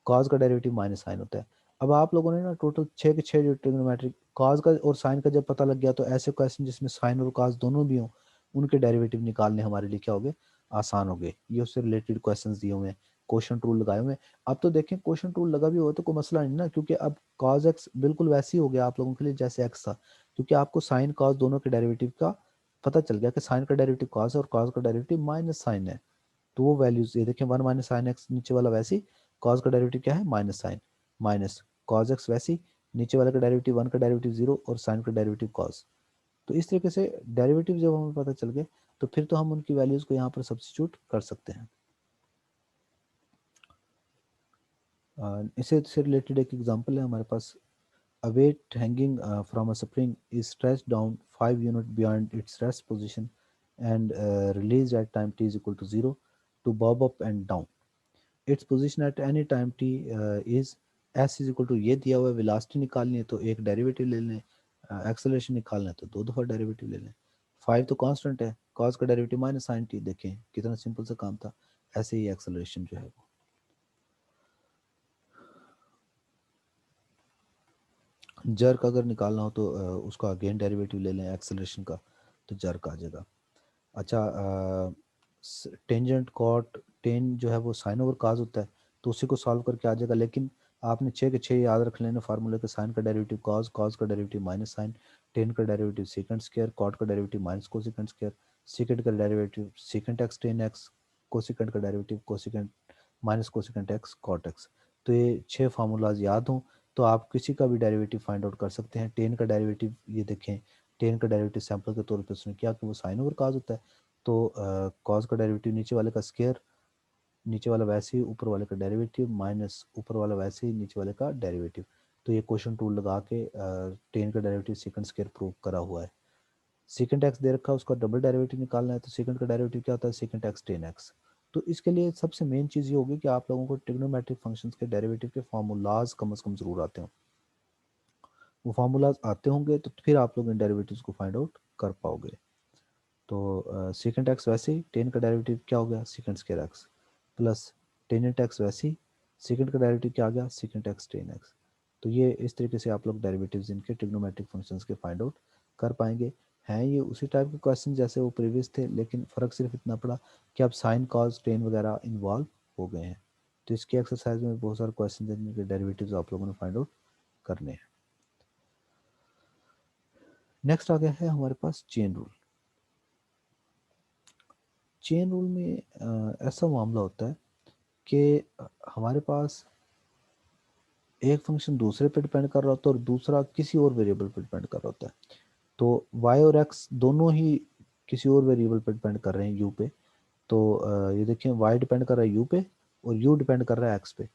कॉज का डेरिवेटिव माइनस साइन होता है। अब आप लोगों ने ना टोटल छः के छः जो ट्रिग्नोमेट्रिक कॉज का और साइन का जब पता लग गया, तो ऐसे क्वेश्चन जिसमें साइन और कॉज दोनों भी हों उनके डेरिवेटिव निकालने हमारे लिए क्या हो गए? आसान हो गए। ये उससे रिलेटेड क्वेश्चन दिए हुए हैं, क्वेश्चन रूल लगाए हुए हैं। अब तो देखें क्वेश्चन रूल लगा भी हुआ तो कोई मसला नहीं ना, क्योंकि अब कॉज एक्स बिल्कुल वैसे ही हो गया आप लोगों के लिए जैसे एक्स था, क्योंकि आपको साइन कॉज दोनों के डेरिवेटिव का पता चल गया कि साइन का डेरिवेटिव कॉज है और कॉज का डेरिवेटिव माइनस साइन है। तो वो वैल्यूज ये देखें, वन माइनस साइन एक्स नीचे वाला वैसे ही, कॉज का डेरिवेटिव क्या है? Minus sine, minus cos x वैसे ही, नीचे वाले का डेरिवेटिव वन का डेरिवेटिव जीरो और साइन का डेरिवेटिव कॉज। तो इस तरीके से डेरिवेटिव जब हमें पता चल गए तो फिर तो हम उनकी वैल्यूज को यहाँ पर सब्स्टिट्यूट कर सकते हैं। इससे से रिलेटेड एक एग्जांपल है हमारे पास। A weight hanging from a spring is stretched down 5 units beyond its rest position and released at time t is equal to 0 to bob up and down. Its position at any time t is s is equal to, ये दिया हुआ है, velocity निकालनी है तो एक derivative ले लें, एक्सेलरेशन निकालना है तो दो दफ़ा डेरिवेटिव ले लें। 5 तो कांस्टेंट है, cos का डेरिवेटिव माइनस साइन टी, देखें कितना सिंपल सा काम था। ऐसे ही एक्सेलरेशन जो है वो, जर्क अगर निकालना हो तो उसका अगेन डेरिवेटिव ले लें एक्सेलरेशन का, तो जर्क आ जाएगा। अच्छा, टेंजेंट कॉट टेन जो है वो साइन ओवर काज होता है, तो उसी को सॉल्व करके आ जाएगा। लेकिन आपने छः के छः याद रख लेने फार्मूले के, साइन का डेरिवेटिव कॉज, कॉज का डेरिवेटिव माइनस साइन, टेन का डेरिवेटिव सेकंड स्क्वायर, कॉट का derivative minus cosecant square, secant का derivative secant x tan x, cosecant का derivative cosecant minus cosecant x cot x. तो ये छः फार्मूलाज याद हों तो आप किसी का भी डेरिवेटिव फाइंड आउट कर सकते हैं। टेन का डेरिवेटिव ये देखें, टेन का डेरिवेटिव सैंपल के तौर पर उसने किया कि वो साइन ओवर काज होता है, तो कॉज का डेरिवेटिव नीचे वाले का स्क्वायर, नीचे वाला वैसे ही ऊपर वाले का डेरिवेटिव माइनस ऊपर वाला वैसे ही नीचे वाले का डेरिवेटिव। तो ये क्वेश्चन टूल लगा के टेन का डेरिवेटिव सेकंड स्क्वायर प्रूव करा हुआ है। सेकंड एक्स दे रखा है, उसका डबल डेरिवेटिव निकालना है, तो सेकंड का डेरिवेटिव क्या होता है? Second x tan x. तो इसके लिए सबसे मेन चीज़ ये होगी कि आप लोगों को ट्रिग्नोमेट्रिक फंक्शंस के डेरिवेटिव के फार्मूलाज कम से कम जरूर आते हों। वो फार्मूलाज आते होंगे तो फिर आप लोग इन डेरिवेटिव्स को फाइंड आउट कर पाओगे। तो सेकंड एक्स वैसे ही, टेन का डेरिवेटिव क्या हो गया? Second square x plus ten x वैसे ही, सेकंड का डेरिवेटिव क्या आ गया? Second x tan x. तो ये इस तरीके से आप लोग डेरिवेटिव्स इनके ट्रिग्नोमेट्रिक फंक्शंस के फाइंड आउट कर पाएंगे। हैं ये उसी टाइप के क्वेश्चन जैसे वो प्रीवियस थे, लेकिन फ़र्क सिर्फ इतना पड़ा कि अब साइन कॉज टेन वगैरह इन्वॉल्व हो गए हैं। तो इसकी एक्सरसाइज में बहुत सारे क्वेश्चन हैं जिनके डेरिवेटिव्स आप लोगों ने फाइंड आउट करने हैं। नेक्स्ट आ गया है हमारे पास चेन रूल। चेन रूल में ऐसा मामला होता है कि हमारे पास एक फंक्शन दूसरे पे डिपेंड कर रहा होता है और दूसरा किसी और वेरिएबल पे डिपेंड कर रहा होता है। तो y और x दोनों ही किसी और वेरिएबल पे डिपेंड कर रहे हैं u पे। तो ये देखिए y डिपेंड कर रहा है u पे और u डिपेंड कर रहा है x पे।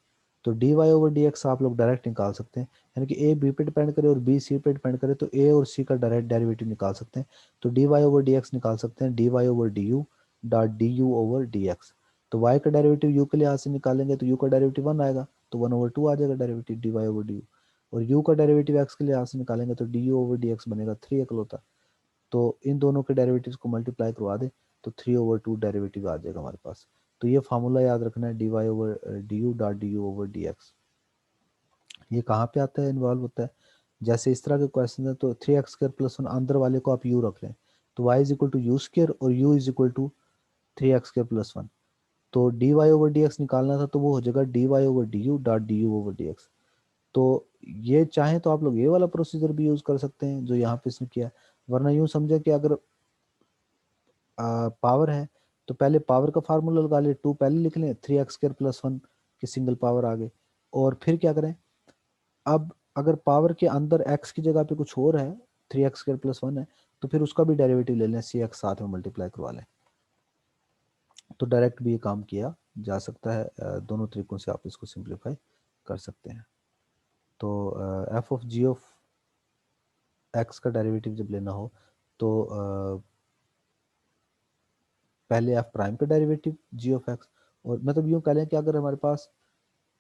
तो dy ओवर dx आप लोग डायरेक्ट निकाल सकते हैं, यानी कि a b पे डिपेंड करे और b c पे डिपेंड करे तो a और c का डायरेक्ट डेरिवेटिव निकाल सकते हैं। तो dy ओवर dx निकाल सकते हैं, dy over du dot du over dx। तो y का डेरिवेटिव u के लिहाज से निकालेंगे तो u का डेरिवेटिव 1 आएगा, तो 1 ओवर 2 आ जाएगा डेरिवेटिव dy ओवर du। और u का डेरिवेटिव x के लिहाज से निकालेंगे तो du ओवर dx बनेगा 3 इकलौता। तो इन दोनों के डेरिवेटिव्स को मल्टीप्लाई करवा दे तो 3 ओवर 2 डेरिवेटिव आ जाएगा हमारे पास। तो ये फार्मूला याद रखना है, d y over d u dot d u over d x. ये कहाँ पे आता है, इन्वॉल्व होता है जैसे इस तरह के क्वेश्चन है तो 3x² + 1 अंदर वाले को आप u रख लें तो y is equal to u square और u is equal to 3x² + 1। तो d y over d x निकालना था तो वो हो जाएगा d y over d u dot d u over d x. तो ये चाहें तो आप लोग ये वाला प्रोसीजर भी यूज कर सकते हैं जो यहाँ पे इसने किया है, वरना यूं समझे कि अगर पावर है तो पहले पावर का फार्मूला लगा ले, 2 पहले लिख लें, 3x² + 1 की सिंगल पावर आ गई। और फिर क्या करें, अब अगर पावर के अंदर x की जगह पे कुछ और है, 3x² + 1 है, तो फिर उसका भी डेरिवेटिव ले लें, सी एक्स साथ में मल्टीप्लाई करवा लें। तो डायरेक्ट भी ये काम किया जा सकता है, दोनों तरीकों से आप इसको सिंप्लीफाई कर सकते हैं। तो f of g of x का डेरिवेटिव जब लेना हो तो पहले एफ प्राइम का डेरिवेटिव जी ऑफ एक्स, और मतलब यूं कह लें कि अगर हमारे पास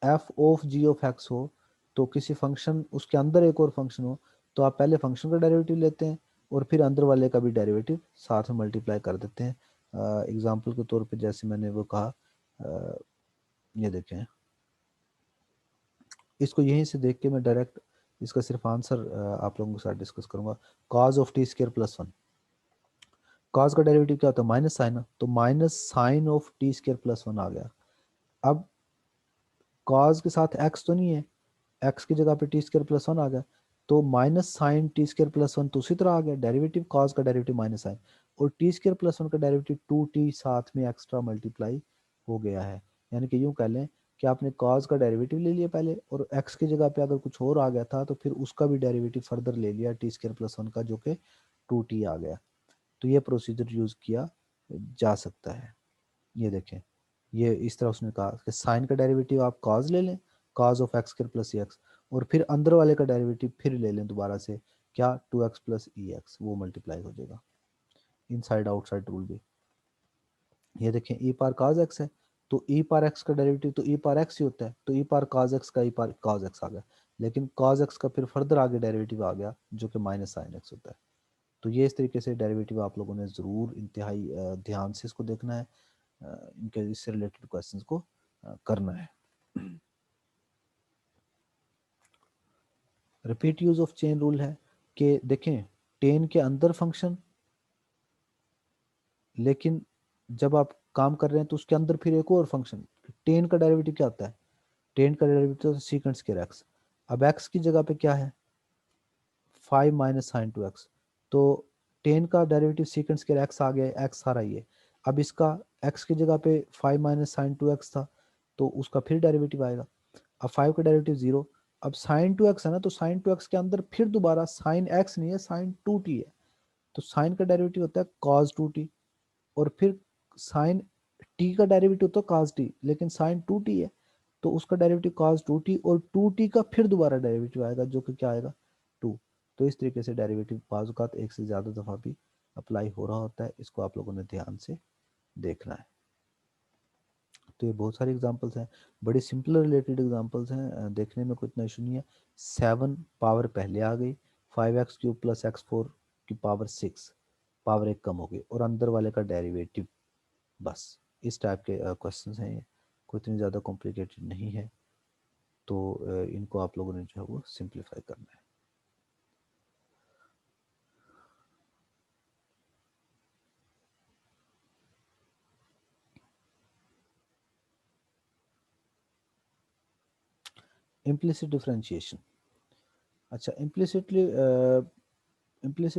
f of g of x हो तो किसी फंक्शन उसके अंदर एक और फंक्शन हो तो आप पहले फंक्शन का डेरिवेटिव लेते हैं और फिर अंदर वाले का भी डेरिवेटिव साथ में मल्टीप्लाई कर देते हैं। एग्जाम्पल के तौर पे जैसे मैंने वो कहा, ये देखें, इसको यहीं से देख के मैं डायरेक्ट इसका सिर्फ आंसर आप लोगों के साथ डिस्कस करूंगा। कॉज ऑफ t² + 1, कॉज का डेरिवेटिव क्या होता है, माइनस साइन, तो माइनस साइन ऑफ t² + 1 आ गया। अब कॉज के साथ एक्स तो नहीं है, एक्स की जगह पे t² + 1 आ गया, तो माइनस साइन t² + 1 तो उसी तरह आ गया, डेरिवेटिव कॉज का डेरिवेटिव माइनस साइन, और t² + 1 का डेरिवेटिव 2t साथ में एक्स्ट्रा मल्टीप्लाई हो गया है। यानी कि यूं कह लें कि आपने कॉज का डेरिवेटिव ले लिया पहले और एक्स की जगह पे अगर कुछ और आ गया था तो फिर उसका भी डेरिवेटिव फर्दर ले लिया t² + 1 का, जो कि 2t आ गया। तो ये प्रोसीजर यूज किया जा सकता है। ये देखें, ये इस तरह उसने कहा कि साइन का डेरिवेटिव आप कॉज ले लें, कॉज ऑफ x² + x, और फिर अंदर वाले का डेरिवेटिव फिर ले लें दोबारा से, क्या 2x + ex, वो मल्टीप्लाई हो जाएगा। इनसाइड आउटसाइड रूल भी। ये देखें e पार cos x है तो e पार x का डेरिवेटिव तो e पार x ही होता है, तो e पार cos x का e पार cos x आ गया, लेकिन cos x का फिर फर्दर आगे डेरिवेटिव आ गया जो कि माइनस साइन x होता है। तो ये इस तरीके से डेरिवेटिव आप लोगों ने ज़रूर इंतहाई ध्यान से इसको देखना है, इनके इससे रिलेटेड क्वेश्चंस को करना है। Repeat use of chain rule है कि देखें टेन के अंदर फंक्शन, लेकिन जब आप काम कर रहे हैं तो उसके अंदर फिर एक और फंक्शन। टेन का डेरिवेटिव क्या होता है, टेन का डेरिवेटिव सीकेंट स्क्वायर एक्स। अब एक्स की जगह पे क्या है, 5 माइनस साइन 2x, तो टेन का डेरिवेटिव सीकेंट स्क्वायर एक्स आ गया, एक्स आ रही है। अब इसका एक्स की जगह पे 5 माइनस साइन 2x था तो उसका फिर डेरिवेटिव आएगा। अब 5 का डेरिवेटिव 0, अब साइन 2x है ना, तो साइन 2x के अंदर फिर दोबारा साइन x नहीं है, साइन 2t है, तो साइन का डेरिवेटिव होता है cos 2t, और फिर साइन t का डेरिवेटिव होता है cos t, लेकिन साइन 2t है तो उसका डेरिवेटिव cos 2t, और 2t का फिर दोबारा डेरिवेटिव आएगा जो कि क्या आएगा, 2। तो इस तरीके से डेरिवेटिव बाजुकात एक से ज़्यादा दफ़ा भी अप्लाई हो रहा होता है, इसको आप लोगों ने ध्यान से देखना है। तो ये बहुत सारे एग्जांपल्स हैं, बड़े सिंपल रिलेटेड एग्जांपल्स हैं, देखने में कोई इतना इशू नहीं है। 7 पावर पहले आ गई, 5x³ + x4 की पावर 6, पावर एक कम हो गई और अंदर वाले का डेरिवेटिव, बस इस टाइप के क्वेश्चंस हैं ये, कोई इतनी ज़्यादा कॉम्प्लिकेटेड नहीं है। तो इनको आप लोगों ने जो है वो सिंप्लीफाई करना है। Implicit differentiation. अच्छा, इम्प्लिसिट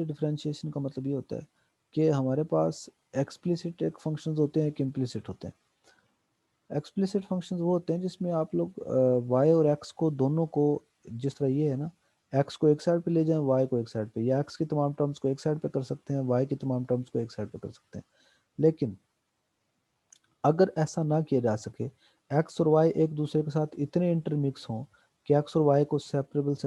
डिफरेंशिएशन का मतलब ये होता है कि हमारे पास एक्सप्लिसिट एक फंक्शंस होते हैं कि इम्प्लिसिट होते हैं। एक्सप्लिसिट फंक्शंस वो होते हैं जिसमें आप लोग वाई और एक्स को दोनों को, जिस तरह ये है ना, एक्स को एक साइड पे ले जाएं, वाई को एक साइड पे, या एक्स की तमाम टर्म्स को एक साइड पे कर सकते हैं, वाई की तमाम टर्म्स को एक साइड पे कर सकते हैं। लेकिन अगर ऐसा ना किया जा सके, एक्स और वाई एक दूसरे के साथ इतने इंटरमिक्स हों कि एक्स और वाई को सेपरेट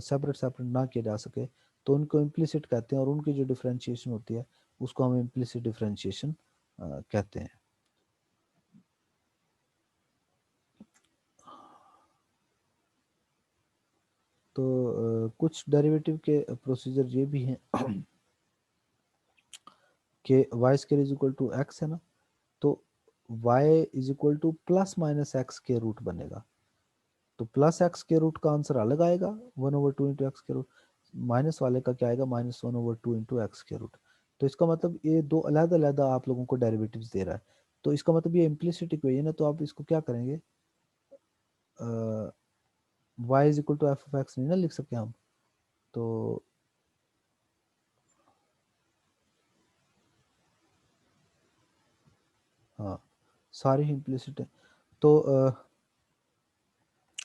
सेपरेट ना किया जा सके, तो उनको इम्प्लिसिट कहते हैं, और उनकी जो डिफरेंशिएशन होती है उसको हम इम्प्लिसिट डिफरेंशिएशन कहते हैं। तो कुछ डेरिवेटिव के प्रोसीजर ये भी हैं कि y square is equal to x है ना, तो y is equal to plus minus x के रूट बनेगा। तो प्लस एक्स के रूट का आंसर अलग आएगा, 1/2 इंटू एक्स के रूट। माइनस वाले का क्या आएगा, -1/2 इंटू एक्स के रूट। तो इसका मतलब ये दो अलग अलग आप लोगों को डेरिवेटिव्स दे रहा है। तो इसका मतलब ये इम्प्लिसिट इक्वेशन है, तो आप इसको क्या करेंगे, y is equal to f of x नहीं ना लिख सकते हम। तो हाँ, सारे ही इम्प्लिसिट है। तो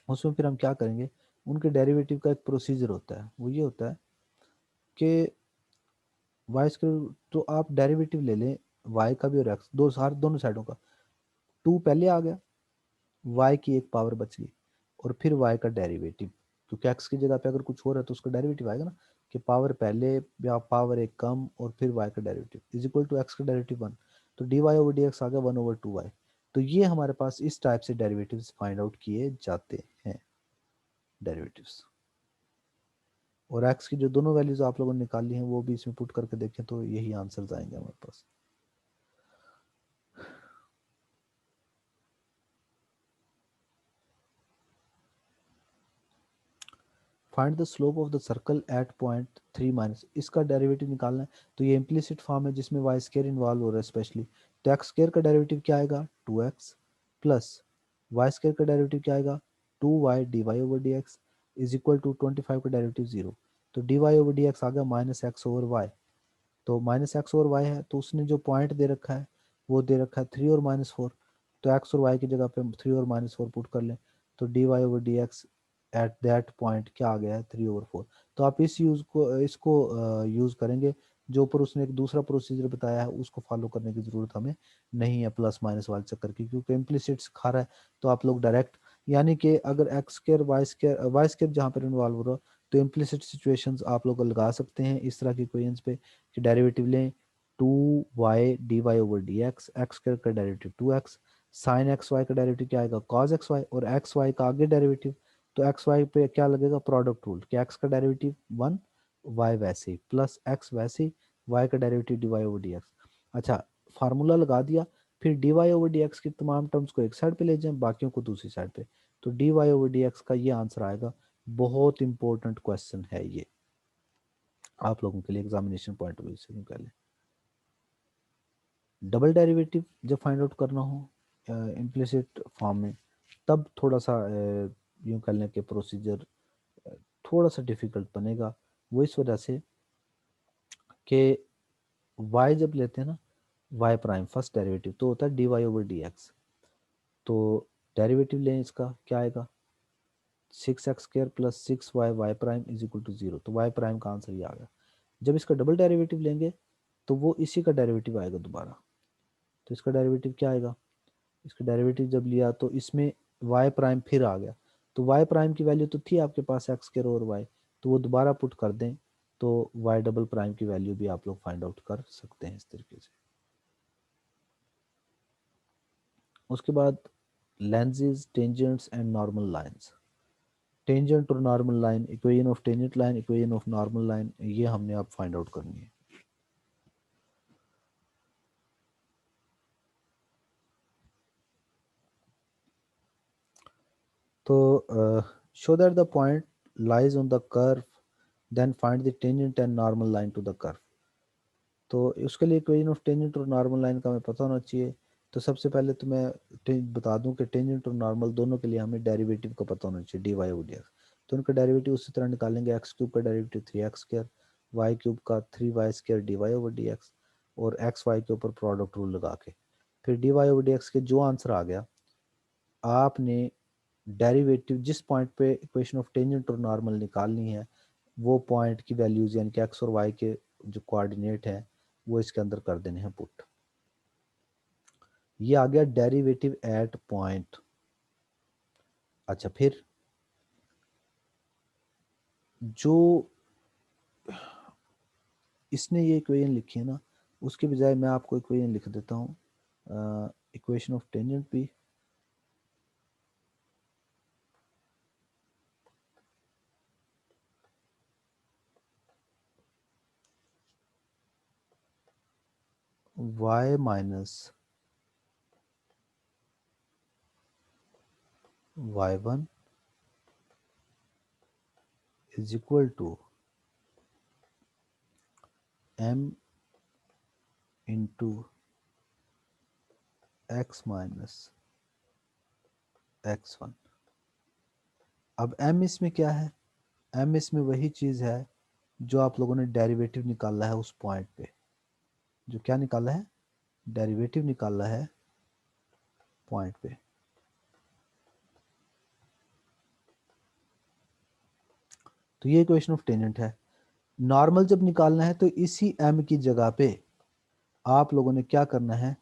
उसमें फिर हम क्या करेंगे, उनके डेरिवेटिव का एक प्रोसीजर होता है, वो ये होता है कि वाई स्क्वायर, तो आप डेरिवेटिव ले लें वाई का भी और एक्स, दोनों साइडों का। टू पहले आ गया, वाई की एक पावर बच गई, और फिर वाई का डेरिवेटिव, क्योंकि एक्स की जगह पे अगर कुछ हो रहा है तो उसका डेरिवेटिव आएगा ना, कि पावर पहले या पावर एक कम और फिर वाई का derivative is equal to x का डेरिवेटिव 1। तो d y over d x आ गया 1/2 वाई। तो ये हमारे पास इस टाइप से डेरिवेटिव्स फाइंड आउट किए जाते हैं, डेरिवेटिव्स। और एक्स की जो दोनों वैल्यूज आप लोगों ने निकाली हैं वो भी इसमें पुट करके देखें तो यही आंसर आएंगे हमारे पास। Find the slope of the circle at point 3 minus, इसका डेरिवेटिव निकालना है। तो ये इम्प्लिसिट फॉर्म है जिसमें वाई स्केयर इन्वॉल्व हो रहा है स्पेशली। तो एक्स स्केयर का डेरिवेटिव क्या आएगा, 2x, प्लस वाई स्केयर का डेरिवेटिव क्या आएगा, 2y d y over d x, is equal to 25 का डेरिवेटिव 0। तो d y over d x आ गया -x/y। तो -x/y है, तो उसने जो पॉइंट दे रखा है वो दे रखा है 3 और -4। तो x और y की जगह पे 3 और -4 पुट कर लें, तो d y over d x at that point क्या आ गया है, 3/4। तो आप इसको यूज़ करेंगे। जो ऊपर उसने एक दूसरा प्रोसीजर बताया है उसको फॉलो करने की ज़रूरत हमें नहीं है, प्लस माइनस वाले चक्कर की, क्योंकि इम्प्लिसिट सिखा रहा है। तो आप लोग डायरेक्ट, यानी कि अगर एक्स स्केयर वाई स्केयर जहाँ पर इन्वॉल्व हो रहा हो, तो इम्प्लिसिट सिचुएशंस आप लोग लगा सकते हैं इस तरह की इक्वेशंस पे, कि डेरिवेटिव लें 2y d y over d x, x square का derivative 2x, sine x y का डेरिवेटिव क्या आएगा, कॉज एक्स वाई, और एक्स वाई का आगे डेरिवेटिव। तो एक्स वाई पे क्या लगेगा, प्रोडक्ट रूल, कि एक्स का डेरिवेटिव 1, वाई वैसे ही प्लस एक्स वैसे ही, वाई का derivative d y over d x. अच्छा, फार्मूला लगा दिया, फिर d y over d x की तमाम टर्म्स को एक साइड पे ले जाएं, बाकियों को दूसरी साइड पे। तो d y over d x का ये आंसर आएगा। बहुत इंपॉर्टेंट क्वेश्चन है ये आप लोगों के लिए एग्जामिनेशन पॉइंट ऑफ व्यू से निकाले। डबल डेरिवेटिव जब फाइंड आउट करना हो इम्प्लिसिट फॉर्म में, तब थोड़ा सा यूँ कर लें कि प्रोसीजर थोड़ा सा डिफिकल्ट बनेगा। वो इस वजह से कि y जब लेते हैं ना, y प्राइम फर्स्ट डेरिवेटिव तो होता है d y over d x. तो डेरिवेटिव लें इसका क्या आएगा, 6x² plus 6y y prime is equal to 0। तो y प्राइम का आंसर ये आ गया। जब इसका डबल डेरिवेटिव लेंगे तो वो इसी का डेरिवेटिव आएगा दोबारा। तो इसका डेरिवेटिव क्या आएगा, इसका डेरिवेटिव जब लिया तो इसमें y प्राइम फिर आ गया। तो y प्राइम की वैल्यू तो थी आपके पास एक्स स्क्वायर और y, तो वो दोबारा पुट कर दें, तो y डबल प्राइम की वैल्यू भी आप लोग फाइंड आउट कर सकते हैं इस तरीके से। उसके बाद lenses, tangents and normal lines. Tangent और normal line, equation of tangent line, equation of normal line, ये हमने अब फाइंड आउट करनी है। तो show that the point lies on the curve, then find the tangent and normal line to the curve। तो उसके लिए इक्वेशन ऑफ टेंजेंट और नॉर्मल लाइन का हमें पता होना चाहिए। तो सबसे पहले तो मैं बता दूं कि टेंजेंट और नॉर्मल दोनों के लिए हमें डेरिवेटिव का पता होना चाहिए, d y over d x. तो उनका डेरिवेटिव उसी तरह निकालेंगे, एक्स क्यूब का derivative 3x square, y cube का 3y square d y over d x, और एक्स वाई के ऊपर प्रोडक्ट रूल लगा के। फिर d y over d x के जो आंसर आ गया, आपने डेरिवेटिव जिस पॉइंट पे इक्वेशन ऑफ टेंजेंट और नॉर्मल निकालनी है, वो पॉइंट की वैल्यूज यानी कि एक्स और वाई के जो कोऑर्डिनेट हैं वो इसके अंदर कर देने हैं पुट। ये आ गया डेरिवेटिव एट पॉइंट। अच्छा, फिर जो इसने ये इक्वेशन लिखी है ना, उसके बजाय मैं आपको इक्वेशन लिख देता हूँ, इक्वेशन ऑफ टेंजेंट भी y minus y1 is equal to m into x minus x1। अब m इसमें क्या है? m इसमें वही चीज़ है जो आप लोगों ने डेरिवेटिव निकाला है उस पॉइंट पे। जो क्या निकाला है? डेरिवेटिव निकाला है पॉइंट पे। तो ये इक्वेशन ऑफ टेंजेंट है। नॉर्मल जब निकालना है तो इसी m की जगह पे आप लोगों ने क्या करना है,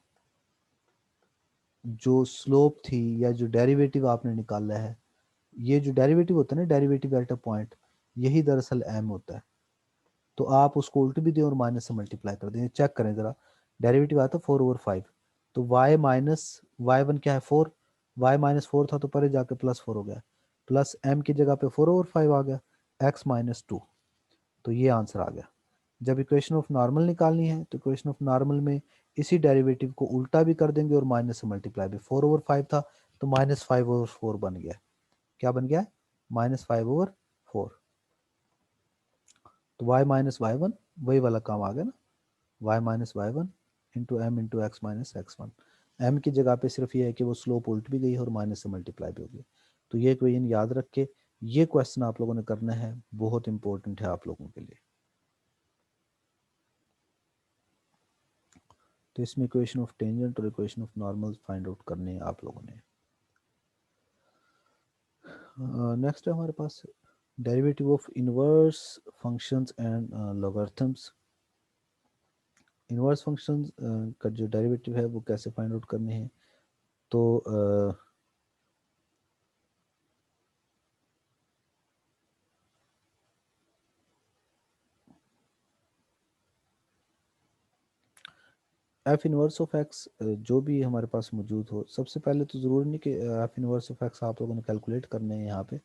जो स्लोप थी या जो डेरिवेटिव आपने निकाला है, ये जो डेरिवेटिव होता है ना, डेरिवेटिव एट अ पॉइंट, यही दरअसल m होता है। तो आप उसको उल्ट भी दें और माइनस से मल्टीप्लाई कर दें। चेक करें ज़रा, डेरिवेटिव आया था 4/5, तो y माइनस y1 क्या है 4, y माइनस 4 था तो परे जाके +4 हो गया, प्लस m की जगह पे 4/5 आ गया, x माइनस 2। तो ये आंसर आ गया। जब इक्वेशन ऑफ नॉर्मल निकालनी है तो इक्वेशन ऑफ नॉर्मल में इसी डेरिवेटिव को उल्टा भी कर देंगे और माइनस से मल्टीप्लाई भी। 4/5 था तो -5/4 बन गया। क्या बन गया? -5/4। तो y माइनस y1 वही वाला काम आ गया ना, y minus y1 into m into x minus x1। m की जगह पे सिर्फ ये है कि वो स्लोप उल्ट भी गई है और माइनस से मल्टीप्लाई भी हो गई। तो ये इक्वेशन याद रख के ये क्वेश्चन आप लोगों ने करना है, बहुत इंपॉर्टेंट है आप लोगों के लिए। तो इसमें इक्वेशन ऑफ टेंजेंट और equation of normal find out करने हैं आप लोगों ने। नेक्स्ट है हमारे पास derivative of inverse functions and logarithms. Inverse functions का जो डेरिवेटिव है वो कैसे फाइंड आउट करने हैं, तो एफ इनवर्स ऑफ एक्स जो भी हमारे पास मौजूद हो, सबसे पहले तो ज़रूरी नहीं कि एफ इनवर्स ऑफ एक्स आप लोगों ने कैलकुलेट करने हैं। यहाँ पे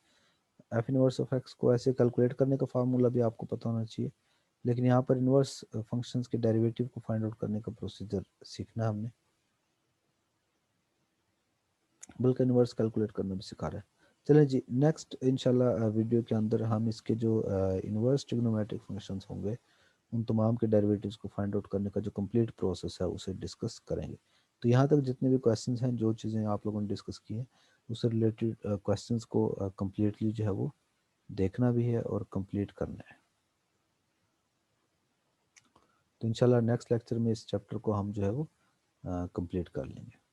एफ इनवर्स ऑफ एक्स को ऐसे कैलकुलेट करने का फार्मूला भी आपको पता होना चाहिए, लेकिन यहाँ पर इनवर्स फंक्शंस के डेरिवेटिव को फाइंड आउट करने का प्रोसीजर सीखना है हमने, बल्कि इनवर्स कैलकुलेट करना भी सिखा रहा है। चलें जी, नेक्स्ट इंशाल्लाह वीडियो के अंदर हम इसके जो इनवर्स ट्रिग्नोमेट्रिक फंक्शंस होंगे उन तमाम के डेरिवेटिव्स को फाइंड आउट करने का जो कंप्लीट प्रोसेस है उसे डिस्कस करेंगे। तो यहाँ तक जितने भी क्वेश्चंस हैं, जो चीज़ें आप लोगों ने डिस्कस की हैं, उससे रिलेटेड क्वेश्चंस को कंप्लीटली जो है वो देखना भी है और कंप्लीट करना है। तो इंशाल्लाह नेक्स्ट लेक्चर में इस चैप्टर को हम जो है वो कंप्लीट कर लेंगे।